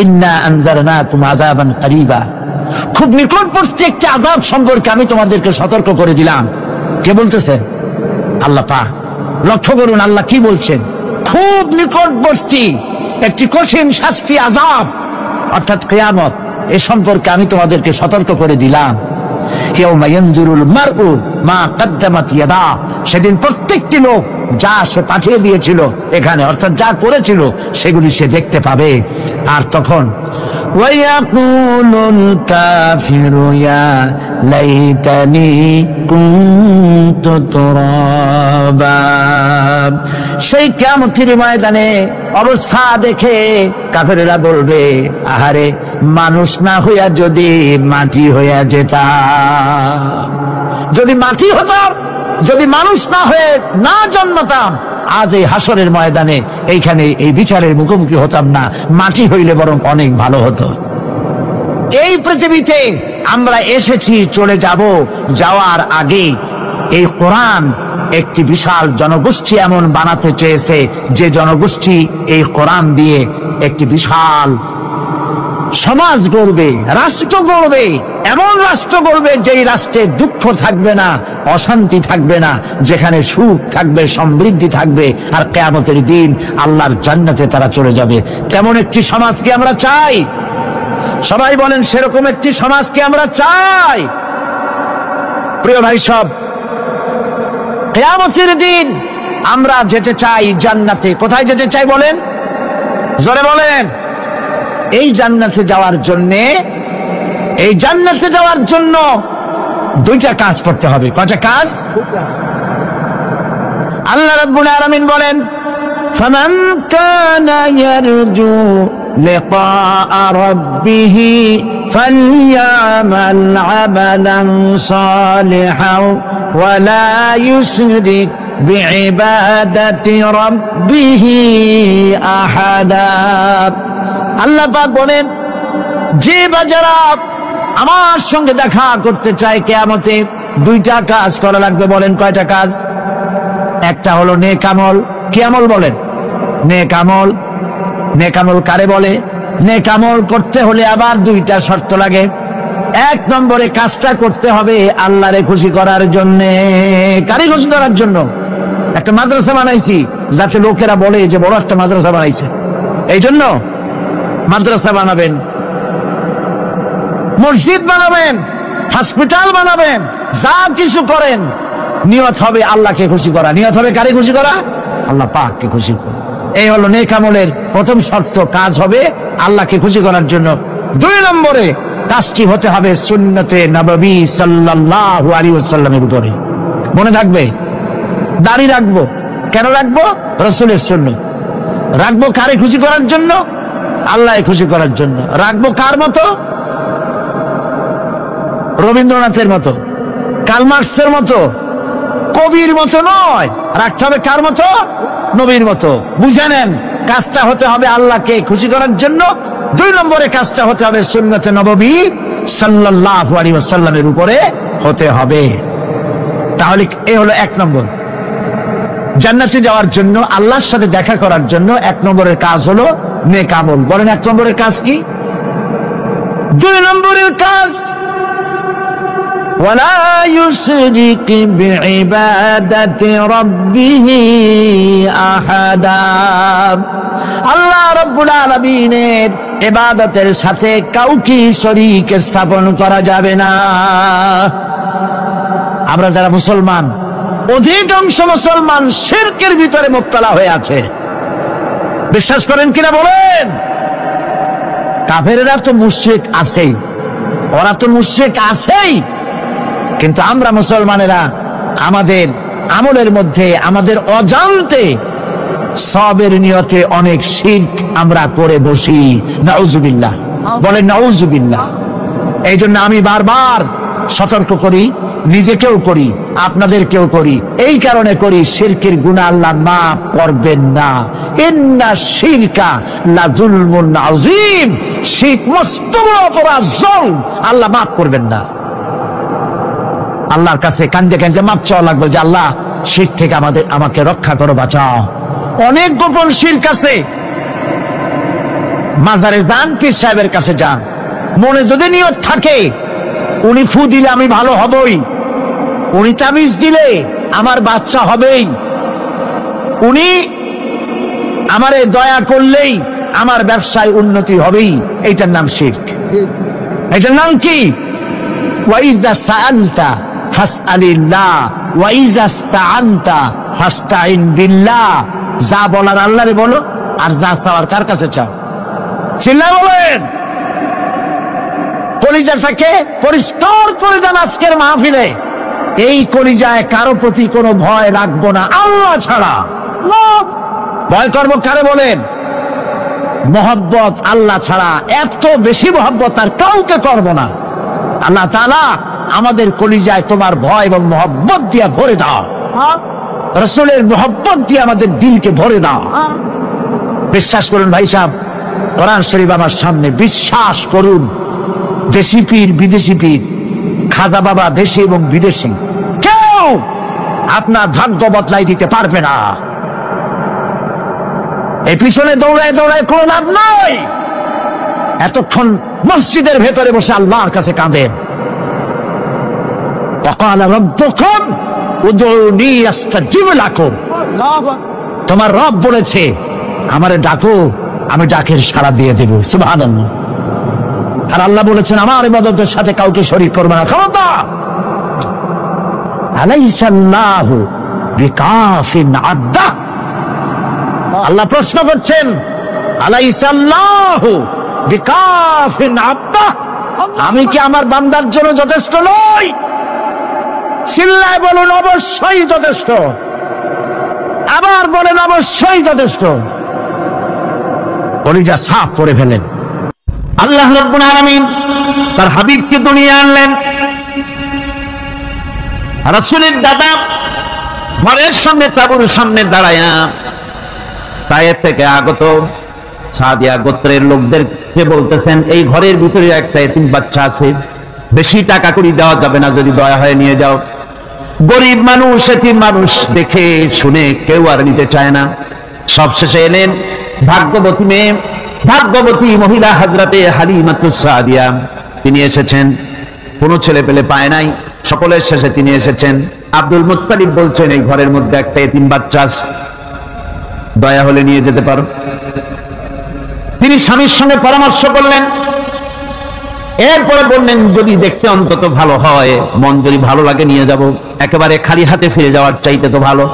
ইন্না আনজারনাকুম আযাবান করিবা, খুব নিকটবর্তী একটি আযাব সম্পর্কে আমি তোমাদেরকে সতর্ক করে দিলাম। কে বলতেছেন? আল্লাহ পাক। লক্ষ্য করুন আল্লাহ কি বলছেন, খুব নিকটবর্তী একটি কঠিন শাস্তি, আযাব অর্থাৎ কিয়ামত, এ সম্পর্কে আমি তোমাদেরকে সতর্ক করে দিলাম। ইয়াউমা ইয়ানজুরুল মার'উ মা কদ্দামাত ইয়াদা, সেদিন প্রত্যেকটি লোক যা সে পাঠিয়ে দিয়েছিল এখানে, অর্থাৎ যা করেছিল সেগুলি সে দেখতে পাবে। আর তখন ওয়া ইয়াকুলুল কাফিরু ইয়া লাইতানি কুনতু তুরাবা। সেই কিয়ামতের ময়দানে অবস্থা দেখে কাফেররা বলবে, আহারে, মানুষ না হইয়া যদি মাটি হইয়া যেতাম, যদি মাটি হতাম, যদি মানুষ না হয়ে না জন্মতাম, আজ এই হাসরের ময়দানে এইখানে এই বিচারের মুখোমুখি হতাম না, মাটি হইলে বরং অনেক ভালো হতো। এই পৃথিবীতে আমরা এসেছি, চলে যাব, যাওয়ার আগে এই কোরআন একটি বিশাল জনগোষ্ঠী এমন বানাতে চেয়েছে যে জনগোষ্ঠী এই কোরআন দিয়ে একটি বিশাল সমাজ গড়বে, রাষ্ট্র গড়বে, এমন রাষ্ট্র গড়বে যেই রাষ্ট্রে দুঃখ থাকবে না, অশান্তি থাকবে না, যেখানে সুখ থাকবে, সমৃদ্ধি থাকবে, আর কিয়ামতের দিন আল্লাহর জান্নাতে তারা চলে যাবে। তেমন একটি সমাজ কি আমরা চাই? সবাই বলেন, সেরকম একটি সমাজ কি আমরা চাই? প্রিয় ভাই সব, কিয়ামতের দিন আমরা যেতে চাই জান্নাতে। কোথায় যেতে চাই বলেন? জোরে বলেন। এই জান্নাতে যাওয়ার জন্য দুইটা কাজ করতে হবে। কয়টা কাজ? আল্লাহ রাব্বুল আলামিন বলেন, ফামান কানা ইয়ারজু লিকাআ রাব্বিহি ফালইয়ামাল আমালান সালিহান ওয়া লা ইউশরিক বিইবাদাতি রাব্বিহি আহাদা। আল্লাহ পাক বলেন, যে বাজারা আমার সঙ্গে দেখা করতে চায় কিয়ামতে, দুইটা কাজ করা লাগবে। বলেন কয়টা কাজ? একটা হলো নেক আমল। কি আমল বলেন? নেক আমল। নেক আমল কারে বলে? নেক আমল করতে হলে আবার দুইটা শর্ত লাগে। এক নম্বরে কাজটা করতে হবে আল্লাহরে খুশি করার জন্য। কারে খুশি করার জন্য? একটা মাদ্রাসা বানাইছি যাতে লোকেরা বলে যে বড় একটা মাদ্রাসা বানাইছে, এই জন্য মাদ্রাসা বানাবেন, মসজিদ বানাবেন, হসপিটাল বানাবেন, যা কিছু করেন নিয়ত হবে আল্লাহকে খুশি করা। নিয়ত হবে কারে খুশি করা? আল্লাহ পাককে খুশি করা। এই হলো নেক আমলের প্রথম শর্ত, কাজ হবে আল্লাহকে খুশি করার জন্য। 2 নম্বরে কাজটি হতে হবে সুন্নতে নববী সাল্লাল্লাহু আলাইহি ওয়াসাল্লামের উপরে। মনে থাকবে, দাড়ি রাখবো কেন রাখবো? রাসূলের সুন্নাত। রাখবো কারে খুশি করার জন্য? আল্লাহকে খুশি করার জন্য। রাখবো কার মতো? রবীন্দ্রনাথের মতো, কার্ল মার্কসের মতো, কবির মতো নয়। রাখতে হবে কার মতো? নবীর মতো। বুঝে নেন, কাজটা হতে হবে আল্লাহকে খুশি করার জন্য। 2 নম্বরে কাজটা হতে হবে সুন্নতে নববী সাল্লাল্লাহু আলাইহি ওয়াসাল্লামের উপরে হতে হবে। তাহলে এই হলো 1 নম্বর। জান্নাতে যাওয়ার জন্য, আল্লাহর সাথে দেখা করার জন্য 1 নম্বরের কাজ হলো নেক আমল। বলেন 1 নম্বরের কাজ কি? 2 নম্বরের কাজ ওয়ালা ইউশরিক বিইবাদাতি রাব্বিহি আহাদা। আল্লাহ রাব্বুল আলামিনের ইবাদতের সাথে কাউকে শরীক স্থাপন করা যাবে না। আমরা যারা মুসলমান, অধিকাংশ মুসলমান শিরকের ভিতরে মুবতলা হয়ে আছে। বিশ্বাস করেন কিনা বলেন? কাফেররা তো মুশরিক আছেই, ওরা তো মুশরিক আছেই, কিন্তু আমরা মুসলমানেরা আমাদের আমলের মধ্যে আমাদের অজান্তে সবের নিয়তে অনেক শিরক আমরা করে বসি। নাউজুবিল্লাহ, বলেন নাউজুবিল্লাহ। এই জন্য আমি বারবার সতর্ক করি, নিজেকেও করি, আপনাদেরকেও করি। এই কারণে করি, শিরকের গুনাহ আল্লাহ মাফ করবেন না। ইন্না শিরকা লাযুলমুন আযীম, শিরক মস্ত বড় অপরাধ, জুলম, আল্লাহ মাফ করবেন না। আল্লাহর কাছে কান্দে কান্দে মাপ চাওয়া লাগবে যে আল্লাহ শিরক থেকে আমাকে রক্ষা করো, বাঁচাও। অনেক গোপন শিরক আছে। মাজারে যান, পীর সাহেবের কাছে যান, মনে যদি নিয়ত থাকে উনি ফু দিলে আমি ভালো হবই, উনি তাবিজ দিলে আমার বাচ্চা হবেই, উনি আমারে দয়া করলেই আমার ব্যবসায় উন্নতি হবেই, এইটার নাম শিরক। এটার নাম কি? ওয়াইজা সাআলতা ফাসআলিল্লাহ ওয়াইজা ইসতাআনতা ফাসতাইন বিল্লাহ। যা বলার আল্লাহরে বলো, আর যা চাওয়ার কার কাছে চাও? চিল্লায় বলেন। কলিজাটাকে পরিষ্কার করে দেন আজকের মাহফিলে। এই কলিজায় কারো প্রতি কোনো ভয় রাখবো না আল্লাহ ছাড়া। ভয় করবো কারে বলেন? মহব্বত আল্লাহ ছাড়া, এত বেশি মহব্বত আর কাউকে করবো না। আল্লাহ তাআলা আমাদের কলিজায় তোমার ভয় এবং মহব্বত দিয়ে ভরে দাও, রাসূলের মহব্বত দিয়ে আমাদের দিলকে ভরে দাও। বিশ্বাস করুন ভাই সাহেব, কোরআন শরীফ আমার সামনে, বিশ্বাস করুন, দেশি পীর বিদেশি পীর, খাজা বাবা দেশি এবং বিদেশি, কেউ আপনার ভাগ্য বদলাই দিতে পারবে না। এই পিছনে দৌড়ায় দৌড়ায় কোনো লাভ নাই। এতক্ষণ মসজিদের ভেতরে বসে আল্লাহর কাছে কাঁদেন। ওয়াকালা রাব্বুকুম উদউনি আস্তাজিব লাকুম। তোমার রব বলেছে আমারে ডাকো, আমি ডাকের সাড়া দিয়ে দেব। সুবহানাল্লাহ। আর আল্লাহ বলেছেন আমার ইবাদতের সাথে কাউকে শরীক করবে না। খবরদার। আলাইসাল্লাহু বিকাফিন আবদা। আল্লাহ প্রশ্ন করছেন, আলাইসাল্লাহু বিকাফিন আবদা, আমি কি আমার বান্দার জন্য যথেষ্ট নই? চিল্লায় বলুন অবশ্যই যথেষ্ট। আবার বলেন অবশ্যই যথেষ্ট। কলিজা সাফ করে ফেলেন। আল্লাহ রাব্বুল আলামিন তার হাবিবকে দুনিয়া আনলেন। রাসূলের দাদা ঘরের সামনে, তাঁবুর সামনে দাঁড়ায়া তায়েফ থেকে আগত সাদিয়া গোত্রের লোকদেরকে বলতেছেন, এই ঘরের ভিতরে একটা এতিম বাচ্চা আছে, বেশি টাকা করি দেওয়া যাবে না, যদি দয়া হয় নিয়ে যাও। গরিব মানুষ, এতিম মানুষ, দেখে শুনে কেউ আর নিতে চায় না। সবশেষে এলেন ভাগ্যবতী মেয়ে, ভাগ্যবতী মহিলা হযরতে হালিমাতুস সাদিয়া। তিনি এসেছেন, কোনো ছেলে পেলে পায় নাই, সকলের শেষে তিনি এসেছেন। আব্দুল মুত্তালিব বলছেন, এই ঘরের মধ্যে একটা এতিম বাচ্চা আছে, দয়া হলে নিয়ে যেতে পারো। তিনি স্বামীর সঙ্গে পরামর্শ করলেন, এরপরে বললেন যদি দেখতে অন্তত ভালো হয়, মন যদি ভালো লাগে নিয়ে যাব, একেবারে খালি হাতে ফিরে যাওয়ার চাইতে তো ভালো।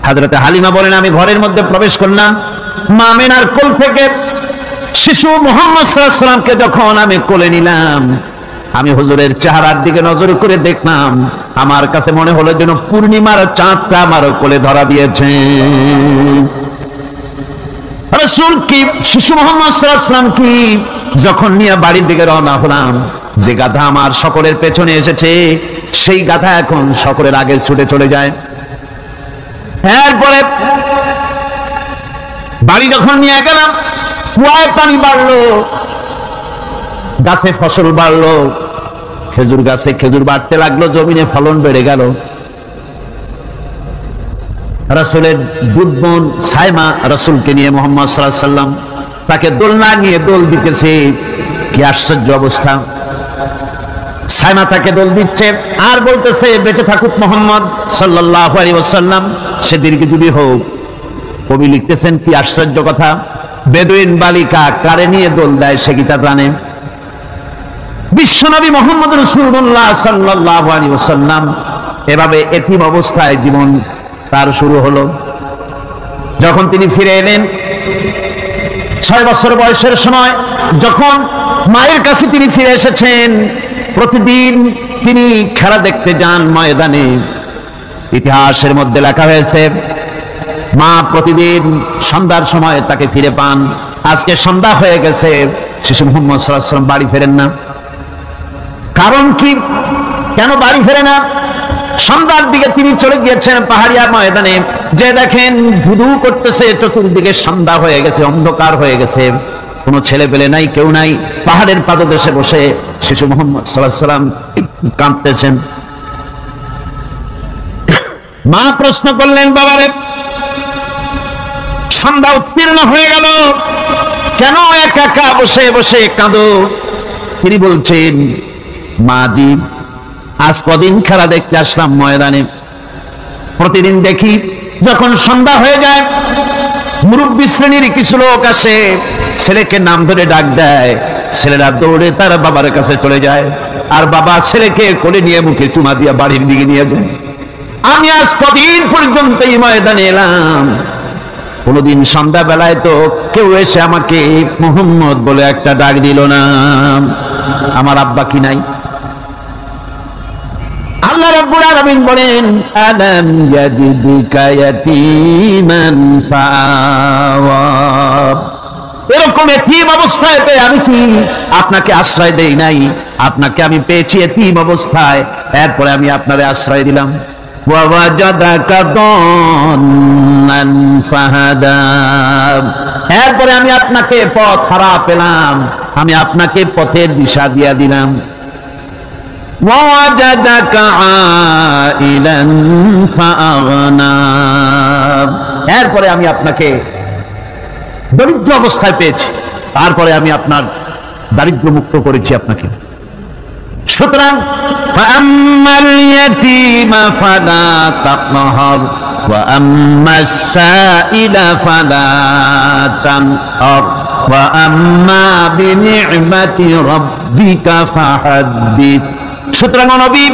হযরতে হালিমা বলেন আমি ঘরের মধ্যে প্রবেশ করলাম, মা আমিনার কোল থেকে শিশু মুহাম্মদ সাল্লাল্লাহু আলাইহি ওয়াসাল্লামকে যখন আমি কোলে নিলাম, আমি হুজুরের চেহারার দিকে নজর করে দেখলাম, আমার কাছে মনে হলো যেন পূর্ণিমার চাঁদটা আমার কোলে ধরা দিয়েছে। রাসূল কি শিশু মুহাম্মদ সাল্লাল্লাহু আলাইহি ওয়াসাল্লাম কি যখন নিয়ে বাড়ির দিকে রওনা হলাম, যে গাধা আমার সকলের পেছনে এসেছে সেই গাধা এখন সকলের আগে ছুটে চলে যায়। এরপরে বাড়ি যখন নিয়ে গেলাম, কুয়ায় পানি বাড়লো, গাছে ফসল বাড়লো, খেজুর গাছে খেজুর বাড়তে লাগলো, জমিনে ফলন বেড়ে গেল। রাসূলের দুধবোন সাইমা রাসূলকে নিয়ে মুহাম্মদ সাল্লাল্লাহু আলাইহি ওয়াসাল্লাম তাকে দোলনা নিয়ে দোল দিতেছে। কি আশ্চর্য অবস্থা! সাইমা তাকে দোল দিচ্ছে আর বলতেছে বেঁচে থাকুক মুহাম্মদ সাল্লাল্লাহু আলাইহি ওয়াসাল্লাম, সে দীর্ঘজীবী হোক। কবি লিখতেছেন কি আশ্চর্য কথা, বেদুইন বালিকা কারে নিয়ে দোল দেয় সে কি তা জানে? বিশ্বনবী মুহাম্মদ রাসূলুল্লাহ সাল্লাল্লাহু আলাইহি ওয়াসাল্লাম এভাবে এতিম অবস্থায় জীবন তার শুরু হলো। যখন তিনি ফিরে এলেন 6 বছর বয়সের সময়, যখন মায়ের কাছে তিনি ফিরে এসেছেন, প্রতিদিন তিনি খেলা দেখতে যান ময়দানে। ইতিহাসের মধ্যে লেখা হয়েছে মা প্রতিদিন সন্ধ্যার সময় তাকে ফিরে পান। আজকে সন্ধ্যা হয়ে গেছে, শিশু মুহাম্মদ সাল্লাল্লাহু আলাইহি ওয়াসাল্লাম বাড়ি ফেরেন না। কারণ কি, কেন বাড়ি ফেরে না? সন্ধ্যার দিকে তিনি চলে গিয়েছেন পাহাড়িয়া ময়দানে, যে দেখেন ধুধু করতেছে, চতুর্দিকে সন্ধ্যা হয়ে গেছে, অন্ধকার হয়ে গেছে, কোনো ছেলে পেলে নাই, কেউ নাই। পাহাড়ের পাদদেশে বসে শিশু মুহাম্মদ সাল্লাল্লাহু আলাইহি ওয়াসাল্লাম কাঁদতেছেন। মা প্রশ্ন করলেন, বাবারে সন্ধ্যা উত্তীর্ণ হয়ে গেল, কেন একা একা বসে বসে কাঁদো? তিনি বলছেন, মা জি, আজ কদিন খেলা দেখতে আসলাম ময়দানে, প্রতিদিন দেখি যখন সন্ধ্যা হয়ে যায় মুরব্বী শ্রেণীর কিছু লোক আসে, ছেলেকে নাম ধরে ডাক দেয়, ছেলেরা দৌড়ে তার বাবার কাছে চলে যায়, আর বাবা ছেলেকে কোলে নিয়ে মুখে চুমা দিয়ে বাড়ির দিকে নিয়ে যায়। আমি আজ কদিন পর্যন্ত এই ময়দানে এলাম, কোনদিন সন্ধ্যা বেলায় তো কেউ এসে আমাকে মুহাম্মদ বলে একটা ডাক দিল না। আমার আব্বা কি নাই? আল্লাহ রাব্বুল আলামিন বলেন, আলাম ইয়াজিদুকা ইয়াতীমান ফাআওয়া। এরকম এতিম অবস্থায় আমি কি আপনাকে আশ্রয় দেই নাই? আপনাকে আমি পেয়েছি এতিম অবস্থায়, এরপরে আমি আপনারে আশ্রয় দিলাম। ওয়া ওয়াজাদাকা দান্নান ফাহাদা। এরপরে আমি আপনাকে পথ হারা পেলাম, আমি আপনাকে পথের দিশা দিয়া দিলাম। ওয়াজাদাকা আইলান ফাআগনা। এরপরে আমি আপনাকে দরিদ্র অবস্থায় পেয়েছি, তারপরে আমি আপনার দারিদ্র মুক্ত করেছি আপনাকে। সুতরাং ফাআম্মাল ইয়াতীমা ফালা তাকহার ওয়া আম্মাস সাইলা ফালা তানহার ওয়া আম্মা বিনি'মাতি রাব্বিকা ফাহাদ্দিস। সুতরাং নবী,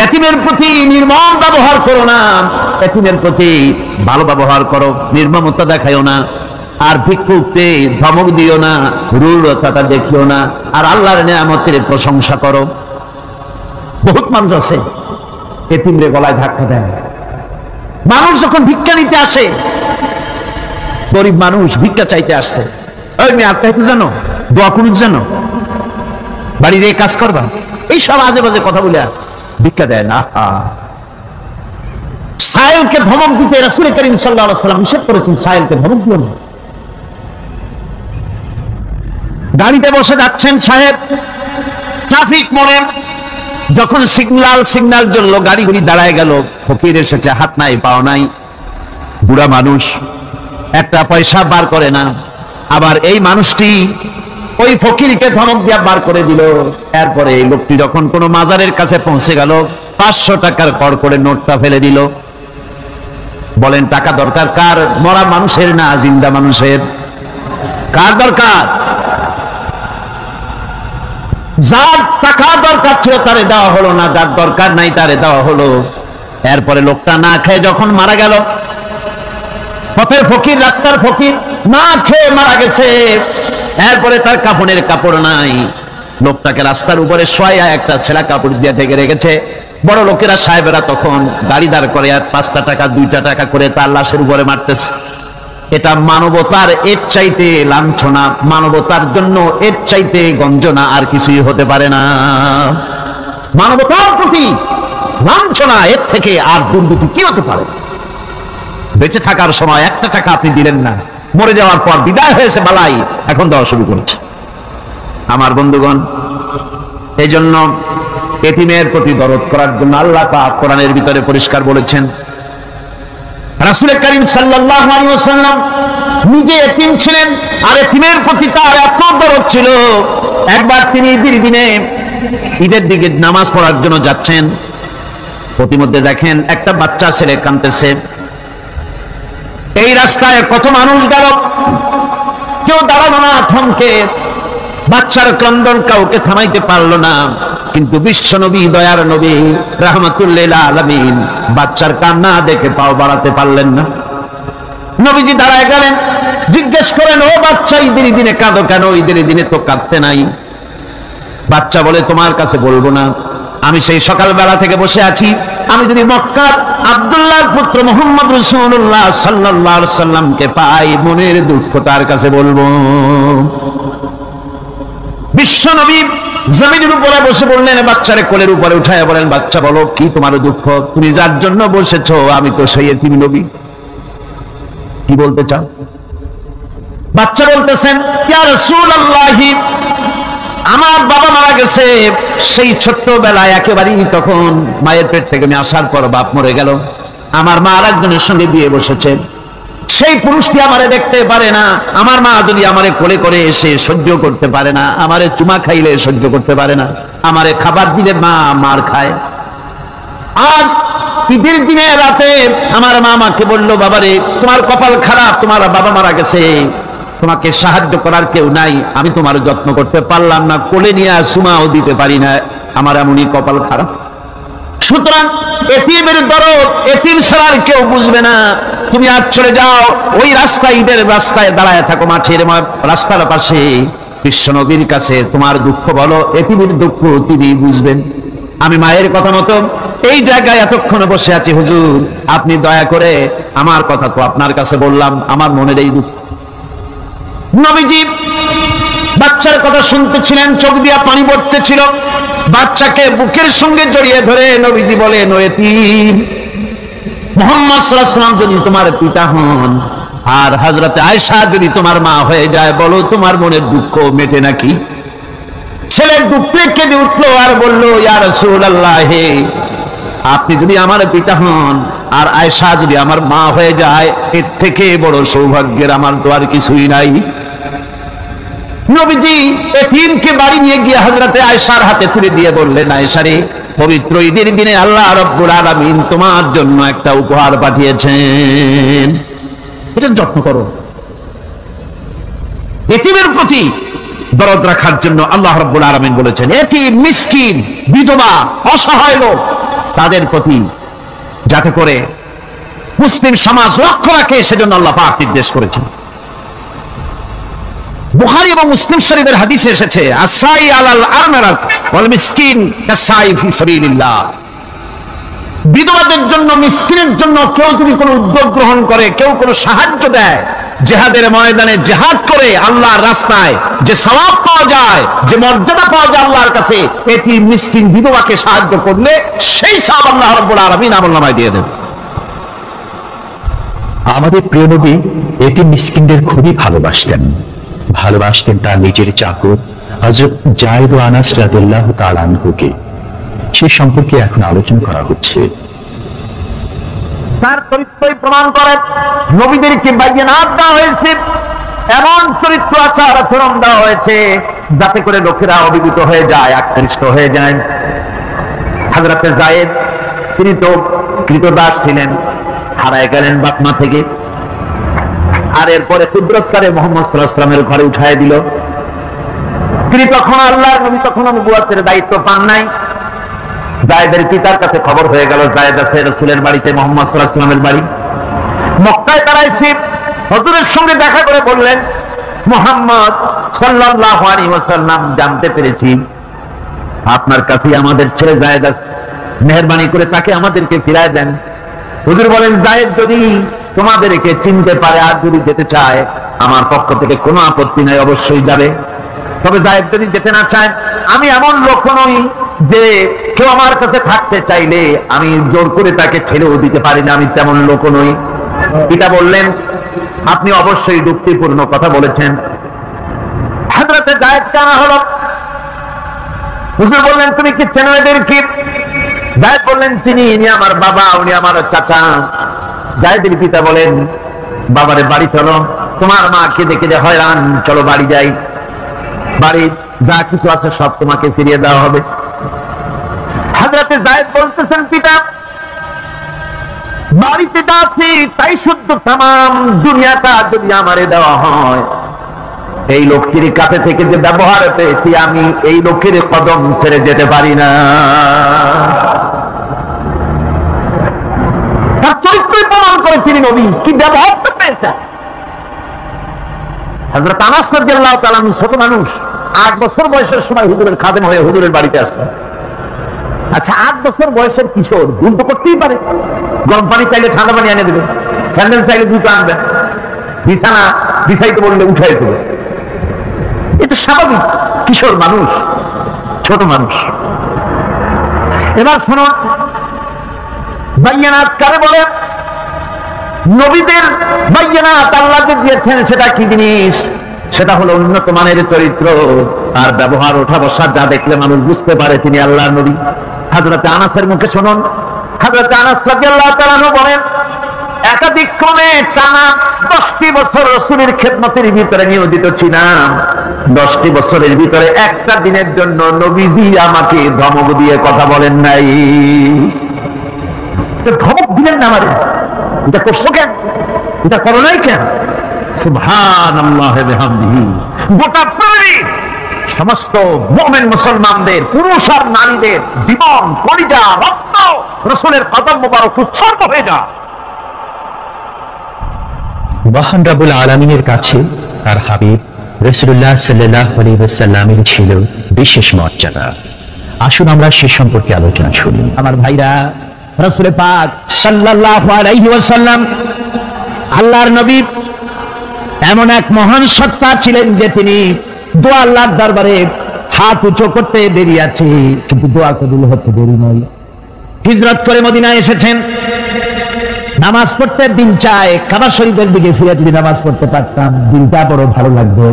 এতিমের প্রতি নির্মম ব্যবহার করো না, এতিমের প্রতি ভালো ব্যবহার করো, নির্মমতা দেখাইও না। আর ভিক্ষুককে ধমক দিও না, রূঢ়তা দেখিও না, আর আল্লাহর নিয়ামতের প্রশংসা করো। বহুত মানুষ আছে এতিমরে গলায় ধাক্কা দেয়। মানুষ যখন ভিক্ষা নিতে আসে, গরিব মানুষ ভিক্ষা চাইতে আসছে, ওই মেয়ে আত্মাইতে জানো, দোয়া করিতে জানো, বাড়ির এই কাজ করবা, এই সব আজে বাজে কথা বলে ভিক্ষা দেয় না। সাহেলকে ধমক দিতে রাসূল করিম সাল্লাল্লাহু আলাইহি ওয়াসাল্লাম নিষেধ করেছেন, সাহেলকে ধমক দিও না। গাড়িতে বসে যাচ্ছেন সাহেব, ট্রাফিক মোড়ে যখন সিগন্যাল জ্বললো, গাড়িগুলি দাঁড়ায় গেল, ফকির এসেছে, হাত নাই পাও নাই, বুড়া মানুষ, একটা পয়সা বার করে না। আবার এই মানুষটি ওই ফকিরকে ধমক দিয়া বার করে দিল। এরপরে এই লোকটি যখন কোনো মাজারের কাছে পৌঁছে গেল, 500 টাকার কর করে নোটটা ফেলে দিল। বলেন টাকা দরকার কার? মরা মানুষের না জিন্দা মানুষের? কার দরকার? যার টাকা দরকার ছিল তারে দেওয়া হলো না, যার দরকার নাই তারে দেওয়া হলো। এরপরে লোকটা না খেয়ে যখন মারা গেল, পথের ফকির, রাস্তার ফকির, না খেয়ে মারা গেছে। এরপরে তার কাপড়ের কাপড় নাই, লোকটাকে রাস্তার উপরে শোয়া একটা ছেঁড়া কাপড় দিয়ে ঢেকে রেখেছে। বড় লোকেরা, সাহেবেরা তখন গাড়ি দাঁড় করে আর 5টা টাকা 2টা টাকা করে তার লাশের উপরে মারতেছে। এটা মানবতার এর চাইতে লাঞ্ছনা, মানবতার জন্য এর চাইতে গঞ্জনা আর কিছুই হতে পারে না। মানবতার প্রতি লাঞ্ছনা, এর থেকে আর দুর্নীতি কি হতে পারে? বেঁচে থাকার সময় 1টা টাকা আপনি দিলেন না, মরে যাওয়ার পর বিদায় হয়েছে বালাই, এখন দেওয়া শুরু করেছে। আমার বন্ধুগণ, এই জন্য এতিমের প্রতি দরদ করার জন্য আল্লাহ পাক কোরআনের ভিতরে পরিষ্কার বলেছেন। রাসূল করিম সাল্লাল্লাহু আলাইহি ওয়াসাল্লাম নিজে এতিম ছিলেন, আর এতিমের প্রতি তার এত দরদ ছিল। একবার তিনি দিনে ঈদের দিকে নামাজ পড়ার জন্য যাচ্ছেন, প্রতিমধ্যে দেখেন একটা বাচ্চা ছেলে কাঁদতেছে। এই রাস্তায় কত মানুষ গেল, কেউ দাঁড়ালো না, থমকে। বাচ্চার ক্রন্দন কাউকে থামাইতে পারলো না, কিন্তু বিশ্ব নবী, দয়ার নবী রাহমাতুল লিল আলামিন বাচ্চার কান্না দেখে পাও বাড়াতে পারলেন না। নবীজি দাঁড়ায় গেলেন, জিজ্ঞেস করেন, ও বাচ্চা, ঈদের দিনে কাঁদো কেন? ঈদের দিনে তো কাঁদতে নাই। বাচ্চা বলে, তোমার কাছে বলবো না, আমি সেই সকালবেলা থেকে বসে আছি। আমি যদি মক্কার আব্দুল্লাহর পুত্র মুহাম্মদ রাসূলুল্লাহ সাল্লাল্লাহু আলাইহি সাল্লামকে পাই, মনের দুঃখ তার কাছে বলবো। বিশ্ব নবী জমিনের উপরে বসে বললেন, বাচ্চারে কোলের উপরে উঠায় বলেন, বাচ্চা বলো কি তোমার দুঃখ? তুমি যার জন্য বসেছো আমি তো সেই এতিম নবী, কি বলতে চাও? বাচ্চা বলতেছেন, ইয়া রাসূলুল্লাহ, আমার বাবা মারা গেছে সেই ছোট্টবেলায়, একেবারেই তখন মায়ের পেট থেকে আমি আসার পর বাপ মরে গেল। আমার মা আরেকজনের সঙ্গে বিয়ে বসেছে, সেই পুরুষটি আমারে দেখতে পারে না। আমার মা যদি আমারে কোলে করে এসে সহ্য করতে পারে না, আমারে চুমা খাইলে সহ্য করতে পারে না, আমারে খাবার দিলে মা মার খায়। আজ ঈদের দিনে রাতে আমার মা আমাকে বললো, বাবারে তোমার কপাল খারাপ, তোমার বাবা মারা গেছে, তোমাকে সাহায্য করার কেউ নাই, আমি তোমার যত্ন করতে পারলাম না, কোলে নিয়ে চুমাও দিতে পারি না, আমার এমনই কপাল খারাপ। সুতরাং এতিমের দরদ এতিম ছাড়া কেউ বুঝবে না। তুমি আজ চলে যাও, ওই রাস্তায়, ঈদের রাস্তায় দাঁড়ায় থাকো, মাঠের রাস্তার পাশে, বিশ্ব নবীর কাছে তোমার দুঃখ বলো, এতিমের দুঃখ তিনি বুঝবেন। আমি মায়ের কথা মতো এই জায়গায় এতক্ষণ বসে আছি, হুজুর আপনি দয়া করে, আমার কথা তো আপনার কাছে বললাম, আমার মনের এই দুঃখ। নবীজি বাচ্চার কথা শুনতেছিলেন, চোখ দিয়া পানি পড়তেছিল। বাচ্চাকে বুকের সঙ্গে জড়িয়ে ধরে নবীজি বলেন, ও এতিম, মুহাম্মদ সাল্লাল্লাহু আলাইহি ওয়াসাল্লাম যদি তোমার পিতা হন আর হযরতে আয়েশা যদি তোমার মা হয়ে যায়, বলো তোমার মনের দুঃখ মেটে নাকি? ছেলে দুঃখে কেঁদে উঠলো আর বলল, ইয়া রাসূলুল্লাহ, আপনি যদি আমার পিতা হন আর আয়েশা যদি আমার মা হয়ে যায়, এর থেকে বড় সৌভাগ্যের আমার তো আর কিছুই নাই। নবীজি এতিমকে বাড়ি নিয়ে গিয়ে হযরতে আয়েশার হাতে তুলে দিয়ে বললেন, আয়েশা রে, পবিত্র ঈদের দিনে আল্লাহ রাব্বুল আলামিন তোমার জন্য একটা উপহার পাঠিয়েছেন, এটা যত্ন করো। এতিমের প্রতি দরদ রাখার জন্য আল্লাহ রাব্বুল আলামিন বলেছেন, এতিম, মিসকিন, বিধবা, অসহায় লোক, তাদের প্রতি যাতে করে মুসলিম সমাজ লক্ষ্য রাখে, সেজন্য আল্লাহ পাক নির্দেশ করেছেন। বুখারী এবং মুসলিম শরীফের হাদিসে এসেছে, আসাই আলাল আরমারাত ওয়াল মিসকিন কাসাই ফি সাবিলিল্লাহ। বিধবাদের জন্য, মিসকিনের জন্য কেউ যদি কোনো উদ্যোগ গ্রহণ করে, কেউ কোনো সাহায্য দেয়, জিহাদের ময়দানে জিহাদ করে আল্লাহর রাস্তায় যে সওয়াব পাওয়া যায়, যে মর্যাদা পাওয়া যায় আল্লাহর কাছে, এটি মিসকিন বিধবাকে সাহায্য করলে সেই সওয়াব আল্লাহ রাব্বুল আলামিন আমলনামায় দিয়ে দেন। আমাদের প্রিয় নবী এতিম মিসকিনদের খুবই ভালোবাসতেন তার নিজের চাকর হযরত যায়েদ ও আনাস রাদিয়াল্লাহু তাআলা আনহুকে। সে সম্পর্কে এখন আলোচনা করা হচ্ছে। তার চরিত্রই প্রমাণ করে নবীদেরকে বাইয়ানাত দেওয়া হয়েছে, এমন চরিত্র আচার আচরণ দেওয়া হয়েছে যাতে করে লোকেরা অভিভূত হয়ে যায়, আকৃষ্ট হয়ে যায়। হযরতে যায়েদ, তিনি তো কৃতদাস ছিলেন, হারায় গেলেন বাপ মা থেকে, আর এরপরে কুদরতকারে মুহাম্মদ সাল্লাল্লাহু আলাইহি ওয়াসাল্লামের ঘরে উঠায় দিল। তিনি তখন আল্লাহর নবী তখন নবুয়তের দায়িত্ব পান নাই। জায়েদের পিতার কাছে খবর হয়ে গেল জায়েদ আছে রাসূলের বাড়িতে, মুহাম্মদ সাল্লাল্লাহু আলাইহি ওয়াসাল্লামের বাড়ি। মক্কায় তারা এসে হুজুরের সঙ্গে দেখা করে বললেন, মুহাম্মদ সাল্লাল্লাহু আলাইহি ওয়াসাল্লাম, জানতে পেরেছি আপনার কাছে আমাদের ছেলে জায়েদ আছে, মেহেরবানি করে তাকে আমাদেরকে ফিরায় দেন। হুজুর বলেন, জায়েদ যদি তোমাদেরকে চিনতে পারে আর যদি যেতে চায় আমার পক্ষ থেকে কোনো আপত্তি নাই, অবশ্যই যাবে। তবে জায়েদ যদি যেতে না চায়, আমি এমন লোক নই যে কেউ আমার কাছে থাকতে চাইলে আমি জোর করে তাকে ছেড়েও দিতে পারি না, আমি তেমন লোক নই। পিতা বললেন, আপনি অবশ্যই যুক্তিপূর্ণ কথা বলেছেন। হযরতে জায়েদকে আনা হলো। হুজুর বললেন, তুমি কি চেনো এদেরকে? জায়েদ বললেন, চিনি, ইনি আমার বাবা, উনি আমার চাচা। জায়েদের পিতা বলেন, বাবারে বাড়ি চলো, তোমার মা কেঁদে কেঁদে হয়রান, চলো বাড়ি যাই, বাড়ি যা কিছু আছে সব তোমাকে ফিরিয়ে দেওয়া হবে। হযরতে জায়েদ বলতেছেন, পিতা বাড়িতে যা আছে তাই শুদ্ধ, তামাম দুনিয়াটা যদি আমারে দেওয়া হয়, এই লক্ষ্মীর কাছে থেকে যে ব্যবহার পেয়েছি আমি এই লক্ষ্মীর কদম ছেড়ে যেতে পারি না। তার চরিত্রই প্রমাণ করে তিনি নবী, কি ব্যবহার পেয়েছেন। হযরত আনাস রাদিয়াল্লাহু তাআলা ছোট মানুষ, 8 বছর বয়সের সময় হুজুরের খাদেম হয়ে হুজুরের বাড়িতে আসলেন। আচ্ছা, 8 বছর বয়সের কিশোর ভুল তো করতেই পারে, গরম পানি চাইলে ঠান্ডা পানি এনে দেবে, স্যান্ডেল চাইলে দুটো আনবে, বিছানা বিছাইতে বললে উঠাই দেবে, এটা স্বাভাবিক। কিশোর মানুষ, ছোট মানুষ। এবার শুনুন, বাইয়ানাত কারে বলে? নবীদের বাইয়ানাত আল্লাহ যে দিয়েছেন সেটা কি জিনিস? সেটা হলো উন্নত মানের চরিত্র আর ব্যবহার, ওঠা বসা যা দেখলে মানুষ বুঝতে পারে তিনি আল্লাহর নবী। হযরতে আনাসের মুখে শুনুন, হযরতে আনাস রাদিয়াল্লাহু তাআলা বলেন, একাধিক ক্রমে টানা 10টি বছর রাসূলের খেদমতের ভিতরে নিয়োজিত ছিলাম। 10টি বছরের ভিতরে একটা দিনের জন্য নবীজি আমাকে ধমক দিয়ে কথা বলেন নাই। ধমক দিলেন না আমারে, এটা করছো কেন, এটা করো নাই কেন? সুবহানাল্লাহি ওয়া বিহামদিহি। গোটা পৃথিবী সমস্ত মুমিন মুসলমানদের, পুরুষ আর নারীদের জীবন, কলিজা, রক্ত রাসূলের কদম মোবারক উৎসর্গ হয়ে যায়। মহান রব্বুল আলামিনের কাছে তার হাবিব রাসূলুল্লাহ সাল্লাল্লাহু আলাইহি ওয়াসাল্লামের ছিল বিশেষ মর্যাদা। আসুন আমরা সে সম্পর্কে আলোচনা শুনি। আমার ভাইরা, রাসূল পাক সাল্লাল্লাহু আলাইহি ওয়াসাল্লাম আল্লাহর নবী এমন এক মহান সত্তা ছিলেন যে তিনি দোয়া আল্লাহর দরবারে হাত উঁচু করতে দেরি আছে, কিন্তু দোয়া কবুল হতে দেরি নয়। হিজরত করে মদিনায় এসেছেন, নামাজ পড়তে দিন চায়, কাবা শরীফের দিকে ফিরে যদি নামাজ পড়তে পারতাম দিনটা বড় ভালো লাগতো,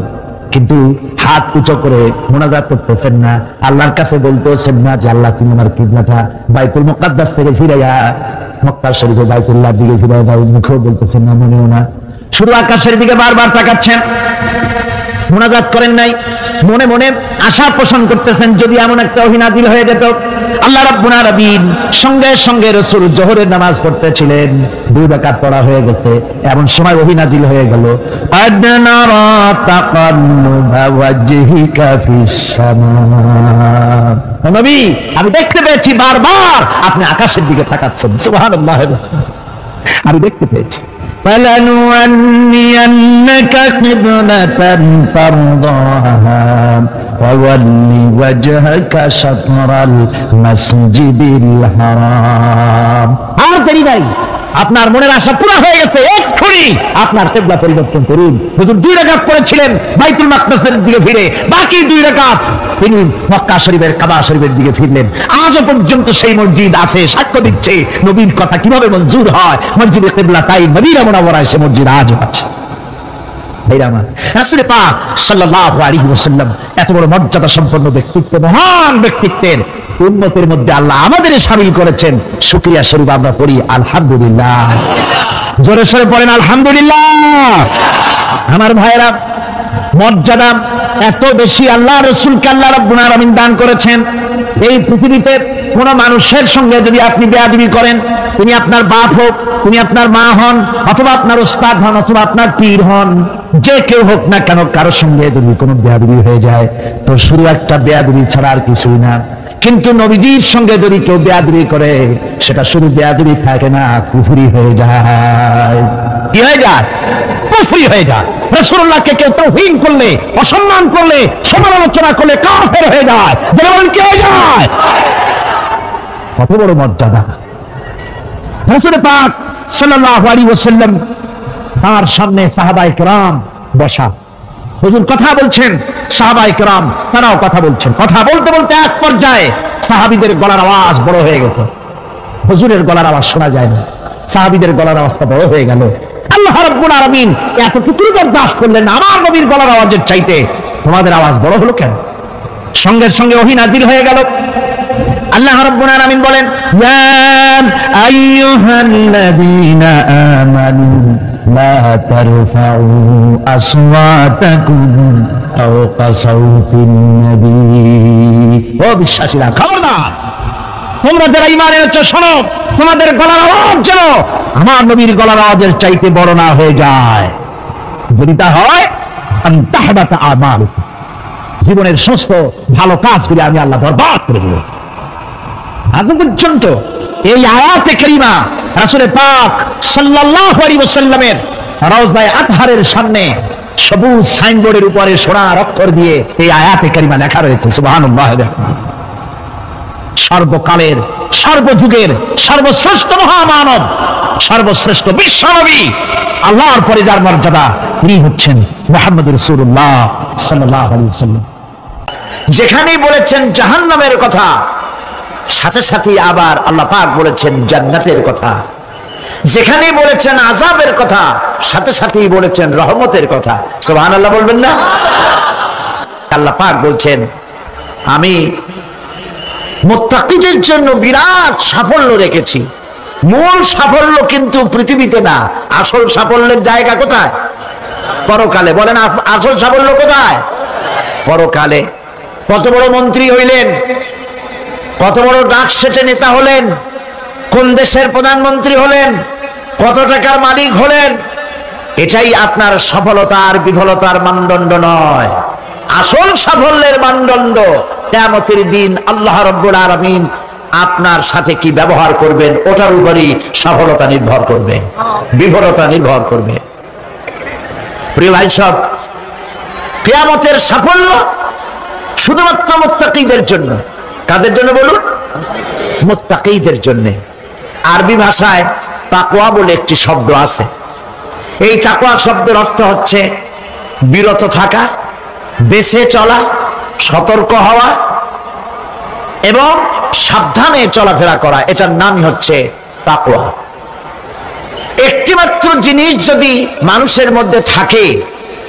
কিন্তু হাত উঁচু করে মোনাজাত করতেছেন না, আল্লাহর কাছে বলতেছেন না যে আল্লাহ তুমি আমার কিবলাটা বাইতুল মুকাদ্দাস থেকে ফিরাইয়া মক্কা শরীফে বাইতুল্লাহর দিকে ফিরাইয়া দাও, মুখেও বলতেছেন না, মনেও না, শুধু আকাশের দিকে বারবার তাকাচ্ছেন, মোনাজাত করেন নাই, মনে মনে আশা পোষণ করতেছেন যদি এমন একটা ওহী নাযিল হয়ে যেত। আল্লাহ রাব্বুল আলামিন সঙ্গে সঙ্গে রাসূল জোহরের নামাজ পড়তেছিলেন, 2 রাকাত পড়া হয়ে গেছে, এমন সময় ওহী নাযিল হয়ে গেল, আদনারা তাকাল্লুবা ওয়াজহিকা ফিস সামা। নবী, আমি দেখতে পেয়েছি বারবার আপনি আকাশের দিকে তাকাচ্ছেন। সুবহানাল্লাহ, আমি দেখতে পেয়েছি। فَلَنُوَلِّيَنَّكَ قِبْلَةً تَرْضَاهَا فَوَلِّ وَجْهَكَ شَطْرَ الْمَسْجِدِ الْحَرَامِ। আর দেরি নাই, আপনার মনের আশা পুরো হয়ে গেছে, এক্ষুনি আপনার কিবলা পরিবর্তন করুন। হুজুর 2 রাকাত পড়েছিলেন বাইতুল মাকদাসের দিকে ফিরে, বাকি 2 রাকাত তিনি মক্কা শরীফের কাবা শরীফের দিকে ফিরলেন। আজও পর্যন্ত সেই মসজিদ আছে, সাক্ষ্য দিচ্ছে নবীর কথা কিভাবে মঞ্জুর হয়। মসজিদে কিবলা তাই মদিনা মুনাওয়ারায় সে মসজিদ আজও আছে। রাসূল পাক সাল্লাল্লাহু আলাইহি ওয়াসাল্লাম এত বড় মর্যাদা সম্পন্ন ব্যক্তিত্ব, মহান ব্যক্তিত্বের উম্মতের মধ্যে আল্লাহ আমাদের শামিল করেছেন। শুকরিয়া স্বরূপ আমরা পড়ি আলহামদুলিল্লাহ। জোরে সোরে পড়েন আলহামদুলিল্লাহ। আমার ভাইরা, মর্যাদা এত বেশি আল্লাহ রাসূলকে আল্লাহ রাব্বুল আলামিন দান করেছেন। এই পৃথিবীতে কোন মানুষের সঙ্গে যদি আপনি বেয়াদবি করেন, তিনি আপনার বাপ হোক, তিনি আপনার মা হন, অথবা আপনার ওস্তাদ হন, অথবা আপনার পীর হন, যে কেউ হোক না কেন, কারোর সঙ্গে যদি কোনো বেয়াদবি হয়ে যায় তো শুধু একটা বেয়াদবি ছাড়া আর কিছুই না। কিন্তু নবীজির সঙ্গে যদি কেউ বেয়াদবি করে, সেটা শুধু বেয়াদবি থাকে না, কুফরি হয়ে যায়। কি হয়ে যায়? কুফরি হয়ে যায়। রাসূলুল্লাহকে কেউ তাওহীন করলে, অসম্মান করলে, সমালোচনা করলে কাফের হয়ে যায়। যেমন কি হয়ে যায়? কত বড় মর্যাদা! রাসূল পাক সাল্লাল্লাহু আলাইহি ওয়াসাল্লাম, তার সামনে সাহাবায়ে কেরাম বসা, হুজুর কথা বলছেন, সাহাবায়ে কেরাম তারাও কথা বলছেন। কথা বলতে বলতে এক পর্যায়ে সাহাবীদের গলার আওয়াজ বড় হয়ে গেল। হুজুরের গলার আওয়াজ শোনা যায় না, সাহাবীদের গলার আওয়াজটা বড় হয়ে গেল। আল্লাহ রাব্বুল আলামিন এতটুকু বরদাস্ত করলেন, আমার নবীর গলার আওয়াজের চাইতে তোমাদের আওয়াজ বড় হলো কেন? সঙ্গে সঙ্গে ওহী নাযিল হয়ে গেল। আল্লাহ রাব্বুল আলামিন বলেন, ইয়া আইয়ুহাল্লাযীনা আমানু লা তারফাউ আসওয়াতাকুম ফাওকা সাওতিন নবী। ও বিশ্বাসীরা, খবরদার, তোমরা যারা ঈমান এনেছো শোনো, তোমাদের গলার আওয়াজ যেন আমার নবীর গলার আওয়াজের চাইতে বড় না হয়ে যায়। যদি তা হয়, আনতাহবাতা আমালুকুম, জীবনের সমস্ত ভালো কাজগুলি আমি আল্লাহ বরবাদ করে দেব। আজ পর্যন্ত এই আয়াতে কারিমা রাসূল পাক সাল্লাল্লাহু আলাইহি ওয়াসাল্লামের রওজায়ে আতহারের সামনে সবুজ সাইনবোর্ডের উপরে সোনার অক্ষর দিয়ে এই আয়াতে কারিমা লেখা রয়েছে। সুবহানাল্লাহ। সর্বকালের, সর্বযুগের সর্বশ্রেষ্ঠ মহামানব, সর্বশ্রেষ্ঠ বিশ্বনবী, আল্লাহর পরে যার মর্যাদা, তিনি হচ্ছেন মুহাম্মদুর রাসূলুল্লাহ সাল্লাল্লাহু আলাইহি ওয়াসাল্লাম। যেখানেই বলেছেন জাহান্নামের কথা, সাথে সাথে আবার আল্লাহ পাক বলেছেন জান্নাতের কথা। যেখানেই বলেছেন আযাবের কথা, সাথে সাথেই বলেছেন রহমতের কথা। সুবহানাল্লাহ বলবেন না? আল্লাহ পাক বলছেন, আমি মুত্তাকিদের জন্য বিরাট সাফল্য রেখেছি। মূল সাফল্য কিন্তু পৃথিবীতে না, আসল সাফল্যের জায়গা কোথায়? পরকালে। বলেন, আসল সাফল্য কোথায়? পরকালে। কত বড় মন্ত্রী হইলেন, কত বড় ডাক সেটে নেতা হলেন, কোন দেশের প্রধানমন্ত্রী হলেন, কত টাকার মালিক হলেন, এটাই আপনার সফলতার বিফলতার মানদণ্ড নয়। আসল সাফল্যের মানদণ্ড কিয়ামতের দিন আল্লাহ রাব্বুল আলামিন আপনার সাথে কি ব্যবহার করবেন, ওটার উপরই সফলতা নির্ভর করবে, বিফলতা নির্ভর করবে। প্রিয় ভাই সব, কিয়ামতের সাফল্য শুধুমাত্র মুত্তাকিদের জন্য। কাদের জন্য বলুন? মুত্তাকিদের জন্য। আরবি ভাষায় তাকওয়া বলে একটি শব্দ আছে। এই তাকওয়া শব্দের অর্থ হচ্ছে বিরত থাকা, বেঁচে চলা, সতর্ক হওয়া এবং সাবধানে চলাফেরা করা, এটার নামই হচ্ছে তাকওয়া। একটিমাত্র জিনিস যদি মানুষের মধ্যে থাকে,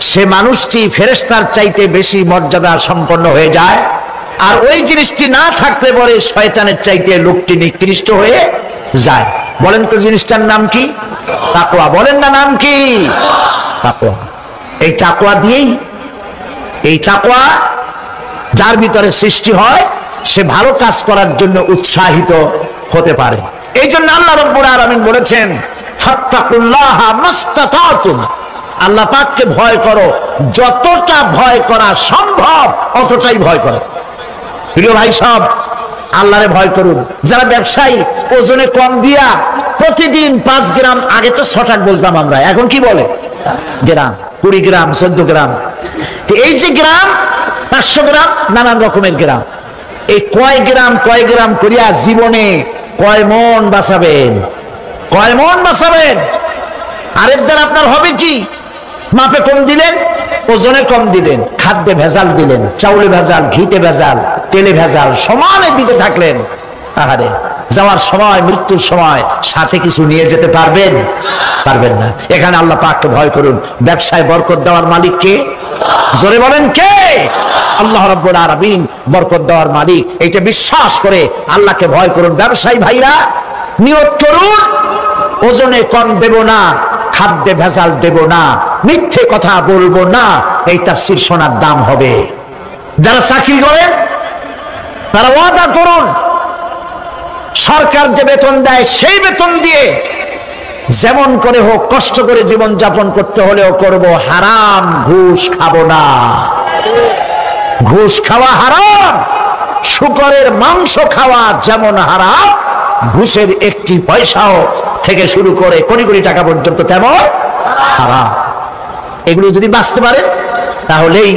সে মানুষটি ফেরেশতার চাইতে বেশি মর্যাদা সম্পন্ন হয়ে যায়। আর ওই জিনিসটি না থাকলে পরে শয়তানের চাইতে লোকটি নিকৃষ্ট হয়ে যায়। বলেন তো জিনিসটার নাম কি? তাকওয়া। বলেন না, নাম কি? তাকওয়া। এই তাকওয়া দিয়েই, এই তাকওয়া যার ভিতরে সৃষ্টি হয়, সে ভালো কাজ করার জন্য উৎসাহিত হতে পারে। এই জন্য আল্লাহ রাব্বুল আলামিন বলেছেন, ফাত্তাকুল্লাহা মাস্তাতাতুম, আল্লাহ পাককে ভয় করো, যতটা ভয় করা সম্ভব অতটাই ভয় করো। প্রিয় ভাই সব, আল্লাহরে ভয় করুন। যারা ব্যবসায়ী, ওজনে কম দিয়া প্রতিদিন 5 গ্রাম, আগে তো 6 টাকা বলতাম আমরা, এখন কি বলে? গ্রাম, 20 গ্রাম, 14 গ্রাম। এই যে গ্রাম, 500 গ্রাম, নানান রকমের গ্রাম, এই কয় গ্রাম করিয়া জীবনে কয় মন বাঁচাবেন? কয় মন বাঁচাবেন? আরেক দ্বারা আপনার হবে কি? মাপে কম দিলেন, ওজনে কম দিলেন, খাদ্যে ভেজাল দিলেন, চাউলে ভেজাল, ঘিতে ভেজাল, তেলে ভেজাল, সমানে দিতে থাকলেন। আহারে, যাওয়ার সময়, মৃত্যুর সময় সাথে কিছু নিয়ে যেতে পারবেন? পারবেন না। এখানে আল্লাহ পাককে ভয় করুন। ব্যবসায় বরকত দেওয়ার মালিক কে? জোরে বলেন, কে? আল্লাহ রাব্বুল আলামিন বরকত দেওয়ার মালিক। এইটা বিশ্বাস করে আল্লাহকে ভয় করুন। ব্যবসায়ী ভাইরা, নিয়ত করুন, ওজনে কম দেব না, খাদ্যে ভেজাল দেব না, মিথ্যে কথা বলবো না। এই তাফসীর শোনার দাম হবে। যারা চাকরি করেন, তারা ওয়াদা করুন, সরকার যে বেতন দেয় সেই বেতন দিয়ে যেমন করে হোক কষ্ট করে জীবন যাপন করতে হলেও করব, হারাম ঘুষ খাবো না। ঘুষ খাওয়া হারাম, শূকরের মাংস খাওয়া যেমন হারাম, ঘুষের একটি পয়সাও থেকে শুরু করে কোটি কোটি টাকা পর্যন্ত তেমন হারাম। এগুলো যদি বাঁচতে পারেন তাহলেই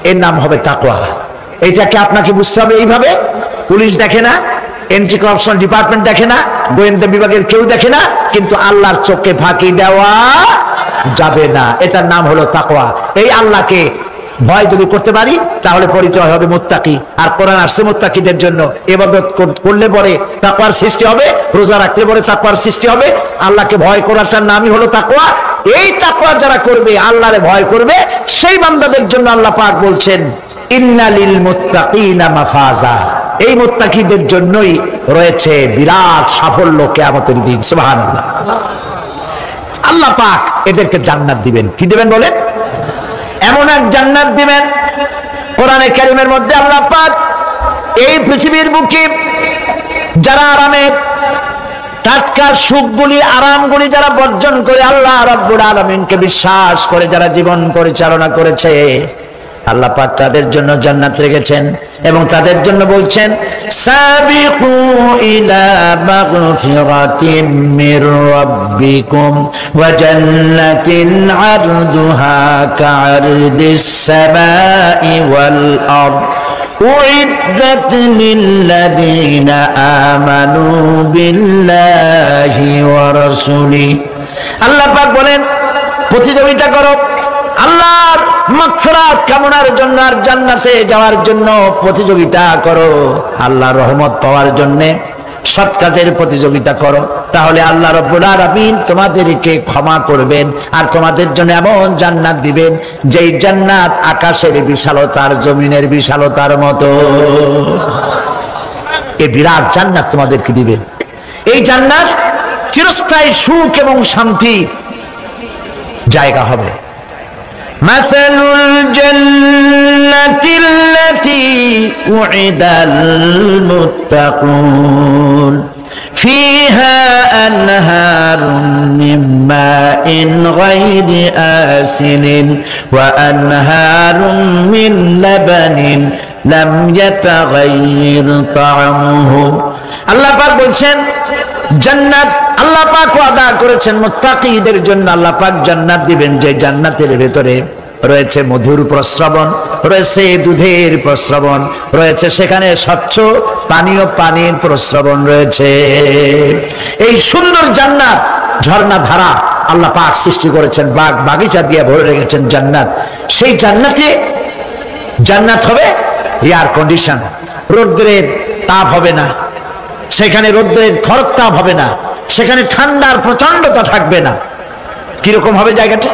এর নাম হবে তাকওয়া। এটাকে আপনাকে বুঝতে হবে এইভাবে। পুলিশ দেখে না, এন্টি করাপশন ডিপার্টমেন্ট দেখে না, গোয়েন্দা বিভাগের কেউ দেখে না, কিন্তু আল্লাহর চোখে ফাঁকি দেওয়া যাবে না। এটার নাম হলো তাকওয়া। এই আল্লাহকে ভয় যদি করতে পারি তাহলে পরিচয় হবে মুত্তাকি। আর কোরআন আসছে মুত্তাকিদের জন্য। ইবাদত করলে পরে তাকওয়ার সৃষ্টি হবে, রোজা রাখলে পরে তাকওয়ার সৃষ্টি হবে। আল্লাহকে ভয় করাটার নামই হলো তাকওয়া। এই তাকওয়া যারা করবে, আল্লাহরে ভয় করবে, সেই বান্দাদের জন্য আল্লাহ পাক বলছেন ইন্নালিল মুত্তাকিনা মাফাজা। এই মুত্তাকিদের জন্যই রয়েছে বিরাট সাফল্য কিয়ামতের দিন। সুবহানাল্লাহ। আল্লাহ পাক এদেরকে জান্নাত দিবেন। কি দিবেন বলেন? এমন এক জান্নাত দিবেন, কোরআনে কারীমের মধ্যে আল্লাহ পাক এই পৃথিবীর বুকে যারা আরামের টাটকা সুখগুলি, আরামগুলি যারা বর্জন করে আল্লাহ রাব্বুল আলামিনকে বিশ্বাস করে যারা জীবন পরিচালনা করেছে, আল্লাহ পাক তাদের জন্য জান্নাত রেখেছেন। এবং তাদের জন্য বলছেন সাবিকু ইলা মাগফিরাতিম মির রাব্বিকুম ওয়া জান্নাতিন আরদুহা কা'আরদিস সামাই ওয়াল আরদ উইদ্দাত লিল্লাযীনা আমানু বিল্লাহি ওয়া রাসূলিহি। আল্লাহ পাক বলেন প্রতিযোগিতা করো আল্লাহর মাগফিরাত কামনার জন্য আর জান্নাতে যাওয়ার জন্য প্রতিযোগিতা করো। আল্লাহর রহমত পাওয়ার জন্য সৎ কাজের প্রতিযোগিতা করো, তাহলে আল্লাহ রাব্বুল আলামিন তোমাদেরকে ক্ষমা করবেন আর তোমাদের জন্য এমন জান্নাত দিবেন যেই জান্নাত আকাশের বিশালতার জমিনের বিশালতার মতো। এই বিরাট জান্নাত তোমাদেরকে দিবেন। এই জান্নাত চিরস্থায়ী সুখ এবং শান্তি জায়গা হবে। مثل الجنة التي وعد المتقون فيها أنهار من ماء غير آسن وأنهار من لبن لم يتغير طعمه। আল্লাহ পাক বলছেন জান্নাত আল্লাহ পাক ওয়াদা করেছেন মুত্তাকিদের জন্য। আল্লাহ পাক জান্নাত দিবেন যে জান্নাতের ভেতরে রয়েছে মধুর প্রস্রবণ, রয়েছে দুধের প্রস্রবণ, রয়েছে সেখানে স্বচ্ছ পানীয় পানির প্রস্রবণ রয়েছে। এই সুন্দর জান্নাত ঝর্ণা ধারা আল্লাহ পাক সৃষ্টি করেছেন, বাগ বাগিচা দিয়ে ভরে রেখেছেন জান্নাত। সেই জান্নাতে জান্নাত হবে এয়ার কন্ডিশন, রৌদ্রের তাপ হবে না সেখানে, রৌদ্রের খরতাপ হবে না সেখানে, ঠান্ডার প্রচন্ডতা থাকবে না। কিরকম হবে জায়গাটা?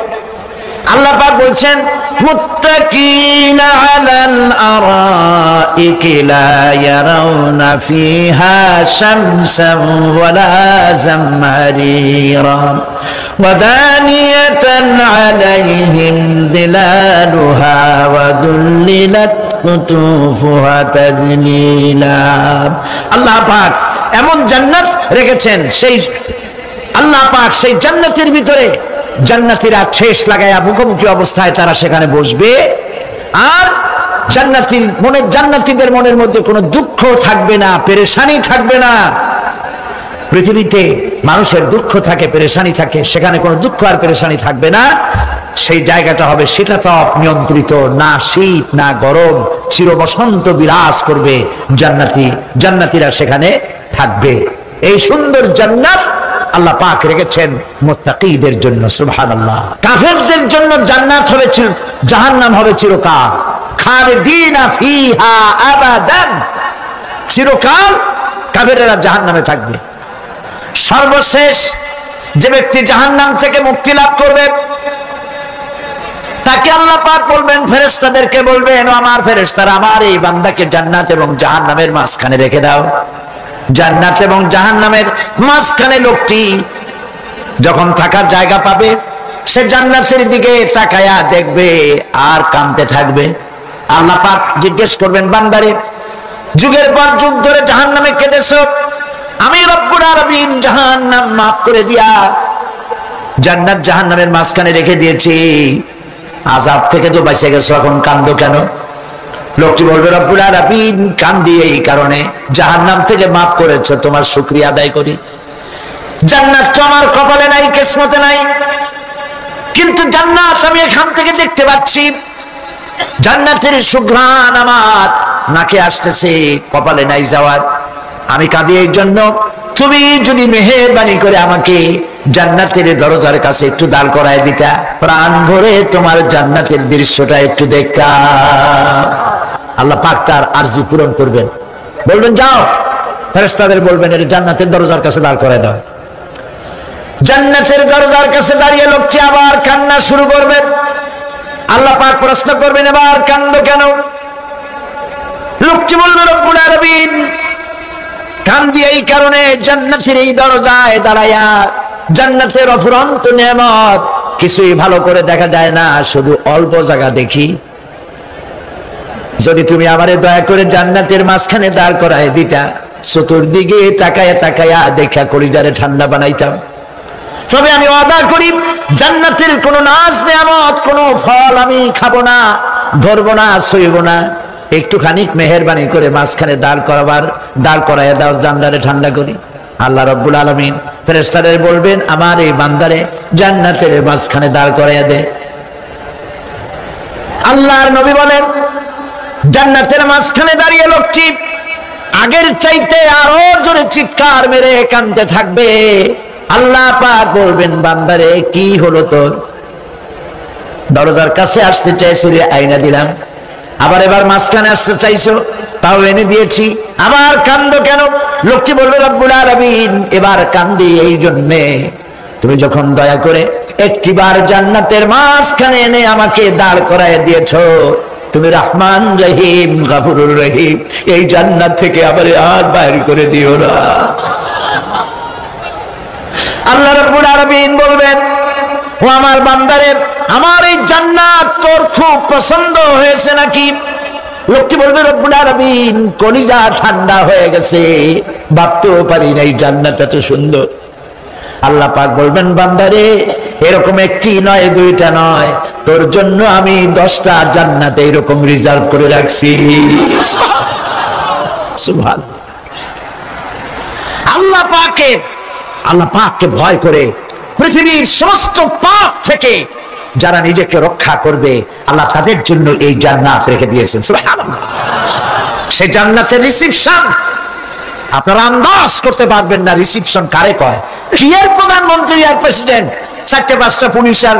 আল্লাহ পাক বলছেন মুত্তাকিনা আলাল আরাইকি লা ইয়ারাউনা ফিহা শামসান ওয়ালা জামহারিরা ওয়া দানিয়াতান আলাইহিম যিলালুহা ওয়া যুল্লিলাত কুতুফুহা তাযলিলা। আল্লাহ পাক এমন জান্নাত রেখেছেন, সেই আল্লাহ পাক সেই জান্নাতের ভিতরে জান্নাতীরা ঠেস লাগায়া মুখোমুখি অবস্থায় তারা সেখানে বসবে। আর জান্নাতীদের মনের মধ্যে কোনো দুঃখ থাকবে না, পেরেশানি থাকবে না। পৃথিবীতে মানুষের দুঃখ থাকে, পেরেশানি থাকে, সেখানে কোনো দুঃখ আর পেরেশানি থাকবে না। সেই জায়গাটা হবে শীতাতপ নিয়ন্ত্রিত, না শীত না গরম, চির বসন্ত বিরাজ করবে। জান্নাতীরা সেখানে থাকবে। এই সুন্দর জান্নাত আল্লাহ পাক রেখেছেন মুত্তাকিদের জন্য। সুবহানাল্লাহ। কাফেরদের জন্য জান্নাত হবে, জাহান্নাম হবে চিরকাল। খালিদিনা ফিহা আবাদান, চিরকাল কাফেররা জাহান্নামে থাকবে। সর্বশেষ যে ব্যক্তি জাহান্নাম থেকে মুক্তি লাভ করবে তাকে আল্লাহ পাক বলবেন, ফেরেশতাদেরকে বলবেন, আমার ফেরেশতারা আমার এই বান্দাকে জান্নাত এবং জাহান্নামের মাঝখানে রেখে দাও। জান্নাত এবং জাহান্নামের মাঝখানে লোকটি যখন থাকার জায়গা পাবে সে জান্নাতের দিকে তাকায়া দেখবে আর কাঁদতে থাকবে। আল্লাহ পাক জিজ্ঞেস করবেন, বান্দারে যুগের পর যুগ ধরে জাহান্নামে কেঁদেছো, আমি রব্বুল আলামিন জাহান্নাম মাফ করে দিয়া জান্নাত জাহান্নামের মাঝখানে রেখে দিয়েছি, আযাব থেকে তো বেঁচে গেছো, এখন কান্দো কেন? লোকটি বলবে রব্বুল আলামিন কান্দি এই কারণে, জাহান্নাম থেকে মাফ করেছো, তোমার শুকরিয়া আদায় করি। জান্নাত তো আমার কপালে নাই, কিসমতে নাই, কিন্তু জান্নাত আমি এখান থেকে দেখতে পাচ্ছি, জান্নাতের সুঘ্রাণ আমার নাকে আসতেছে, কপালে নাই যাওয়ার। আমি কাঁদি এই জন্য, তুমি যদি মেহেরবানি করে আমাকে জান্নাতের দরজার কাছে একটু দাঁড় করায় দিতা, প্রাণ ভরে তোমার জান্নাতের দৃশ্যটা একটু দেখতাম। আল্লাহ পাক তার আরজি পূরণ করবেন, বলবেন যাও, ফেরেশতাদের বলবেন এর জান্নাতের দরজার কাছে দাঁড় করায় দাও। জান্নাতের দরজার কাছে দাঁড়িয়ে লোকটি আবার কান্না শুরু করবেন। আল্লাহ পাক প্রশ্ন করবেন এবার কান্দো কেন? লোকটি বলবে রব্বুল আলামিন কান্দি এই কারণে, জান্নাতের এই দরজায় দাঁড়ায়া জান্নাতের অফুরন্ত নেয়ামত কিছুই ভালো করে দেখা যায় না, শুধু অল্প জায়গা দেখি। যদি তুমি আমারে দয়া করে জান্নাতের মাঝখানে দাঁড় করায় দিতা, চতুর্দিকে তাকায়া তাকায়া দেখা কলিজারে ঠান্ডা বানাইতাম। তবে আমি ওয়াদা করি জান্নাতের কোন নাজ নেয়ামত, কোন ফল আমি খাবো না, ধরবো না, সইব না। একটুখানি মেহেরবানি করে মাঝখানে দাঁড় করাইয়া দাও, জান্নাতে ঠান্ডা করি। আল্লাহ রব্বুল আলামিন ফেরেশতাদের বলবেন আমার এই বান্দারে জান্নাতের মাঝখানে দাঁড় করাইয়া দে। আল্লাহর নবী বলেন জান্নাতের মাঝখানে দাঁড়িয়ে লোকটি আগের চাইতে আরো জোরে চিৎকার মেরে কাঁদতে থাকবে। আল্লাহ পাক বলবেন বান্দারে কি হলো তোর? দরজার কাছে আসতে চাইছিলি, আইনা দিলাম। আবার এবার মাঝখানে আসতে চাইছো, তাও এনে দিয়েছি, আবার কান্দো কেন? লোকটি বলবে রব্বুল আলামিন এবার কান্দি এই জন্যে, তুমি যখন দয়া করে একটিবার জান্নাতের মাঝখানে এনে আমাকে দাঁড় করায় দিয়েছো, তুমি রহমান রহিম গফুরুর রহিম, এই জান্নাত থেকে আবার আর বাইর করে দিও না। আল্লাহ রাব্বুল আলামিন বলবেন ও আমার বান্দারে, আমার এই জান্নাত তোর খুব পছন্দ হয়েছে নাকি? লোকটি বলবে রব্বুল আলামিন কলিজা ঠান্ডা হয়ে গেছে, ভাবতেও পারি না এই জান্নাত এত সুন্দর। আল্লাহ পাক বলবেন বান্দারে এরকম একটি নয়, দুইটা নয়, তোর জন্য আমি 10টা জান্নাত এরকম রিজার্ভ করে রাখছি। সুবহানাল্লাহ। আল্লাহ পাককে ভয় করে পৃথিবীর সমস্ত পাপ থেকে যারা নিজেকে রক্ষা করবে, আল্লাহ তাদের জন্য এই জান্নাত রেখে দিয়েছেন। সুবহানাল্লাহ। সেই জান্নাতের রিসিপশন আপনারা আন্দাজ করতে পারবেন না, রিসিপশন কারে কয়। কি এর প্রধানমন্ত্রী আর প্রেসিডেন্ট, 4-5টা পুলিশ আর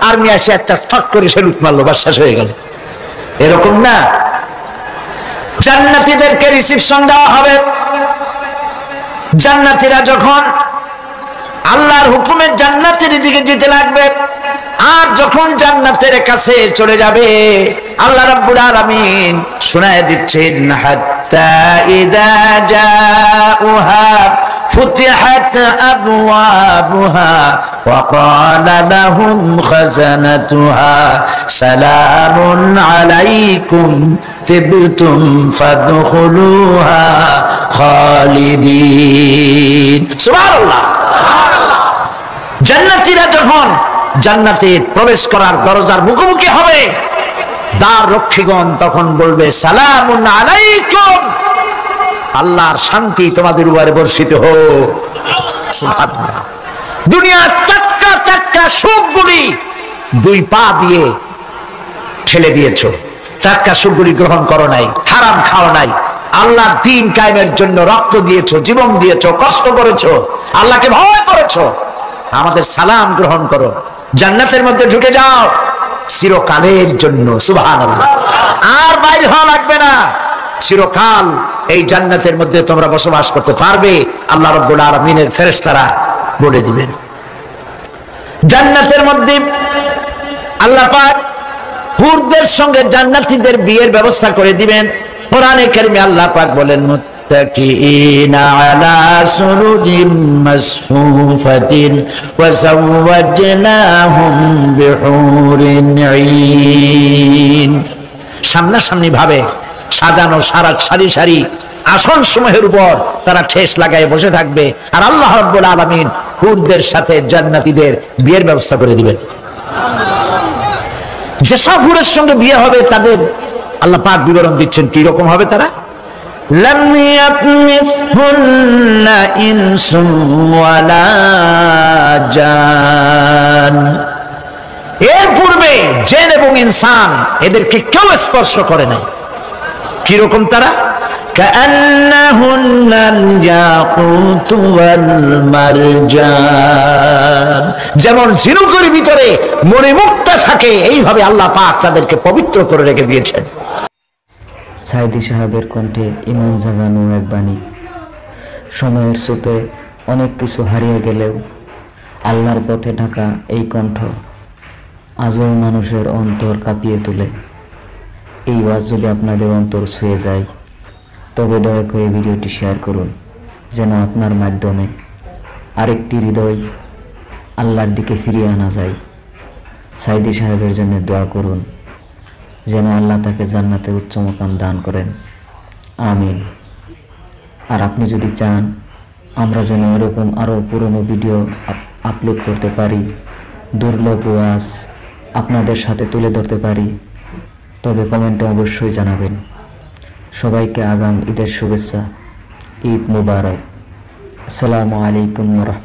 আর্মি আসে একটা ঠক করে সেলুট মারলো, বাস শেষ হয়ে গেল, এরকম না। জান্নাতীদেরকে রিসিপশন দেওয়া হবে। জান্নাতীরা যখন আল্লাহর হুকুমে জান্নাতের দিকে যেতে লাগবে, আর যখন জান্নাতের কাছে চলে যাবে, আল্লাহ রাব্বুল আলামিন শোনায় দিচ্ছেন হাত্তা ইযা জাউহা ফুতিহাত আবওয়াবুহা ওয়া ক্বালা লাহুম খাযানাতুহা সালামুন আলাইকুম তিবতুম ফাদখুলুহা খালিদিন। সুবহানাল্লাহ। জান্নাতীরা যখন জান্নাতে প্রবেশ করার দরজার মুখোমুখি হবে, দ্বার রক্ষীগণ তখন বলবে সালামুন আলাইকুম, আল্লাহর শান্তি তোমাদের উপরে বর্ষিত হোক। সুবহানাল্লাহ। দুনিয়ার টাটকা সুখগুলি 2 পা দিয়ে ঠেলে দিয়েছো, টাটকা সুখগুলি গ্রহণ করো নাই, হারাম খাও নাই, আল্লাহর দ্বীন কায়েমের জন্য রক্ত দিয়েছো, জীবন দিয়েছো, কষ্ট করেছো, আল্লাহকে ভয় করেছো। আমাদের সালাম গ্রহণ করো, জান্নাতের মধ্যে ঢুকে যাও চিরকালের জন্য। সুবহানাল্লাহ। আর বাইরে হওয়া লাগবে না, চিরকাল এই জান্নাতের মধ্যে তোমরা বসবাস করতে পারবে, আল্লাহ রাব্বুল আলামিনের ফেরেশতারা বলে দিবেন। জান্নাতের মধ্যে আল্লাহ পাক হুরদের সঙ্গে জান্নাতীদের বিয়ের ব্যবস্থা করে দিবেন। কোরআনে কারিমে আল্লাহ পাক বলেন মুত্তাকিনা আলা সুরুজিম মাসফুফাতিন ওয়া যাওয়াজনাহুম বিহুরিন ঈন। সামনাসামনি ভাবে সাজানো সারি সারি আসন সমূহের উপর তারা ঠেস লাগায় বসে থাকবে, আর আল্লাহ রাব্বুল আলামিন হুরদের সাথে জান্নাতীদের বিয়ের ব্যবস্থা করে দিবেন। যেসব হুরের সঙ্গে বিয়ে হবে তাদের আল্লাহ পাক বিবরণ দিচ্ছেন কি রকম হবে তারা। লাম ইয়াতমিসহুন্না ইনসুন ওয়ালা জান, এর পূর্বে জিন এবং ইনসান এদেরকে কেউ স্পর্শ করে নাই। কি রকম তারা? কাআন্নাহুন্নাল ইয়াকুতু ওয়াল মারজান, যেমন ঝিনুকের ভিতরে মণিমুক্তা থাকে এইভাবে আল্লাহ পাক তাদেরকে পবিত্র করে রেখে দিয়েছেন। সাইদি সাহেবের কণ্ঠে ইমান জাগানো এক বাণী। সময়ের স্রোতে অনেক কিছু হারিয়ে গেলেও আল্লাহর পথে ঢাকা এই কণ্ঠ আজও মানুষের অন্তর কাঁপিয়ে তোলে। এই ওয়াজ যদি আপনাদের অন্তর ছুঁয়ে যায় তবে দয়া করে ভিডিওটি শেয়ার করুন, যেন আপনার মাধ্যমে আরেকটি হৃদয় আল্লাহর দিকে ফিরিয়ে আনা যায়। সাইদি সাহেবের জন্য দোয়া করুন যেন আল্লাহ তাকে জান্নাতের উচ্চ মাকাম দান করেন, আমিন। আর আপনি যদি চান আমরা যেন এরকম আরও পুরনো ভিডিও আপলোড করতে পারি, দুর্লভ ওয়াজ আপনাদের সাথে তুলে ধরতে পারি, তবে কমেন্টে অবশ্যই জানাবেন। সবাইকে আগাম ঈদের শুভেচ্ছা। ঈদ মুবারক। আসসালামু আলাইকুম ওয়া রাহমাতুল্লাহ।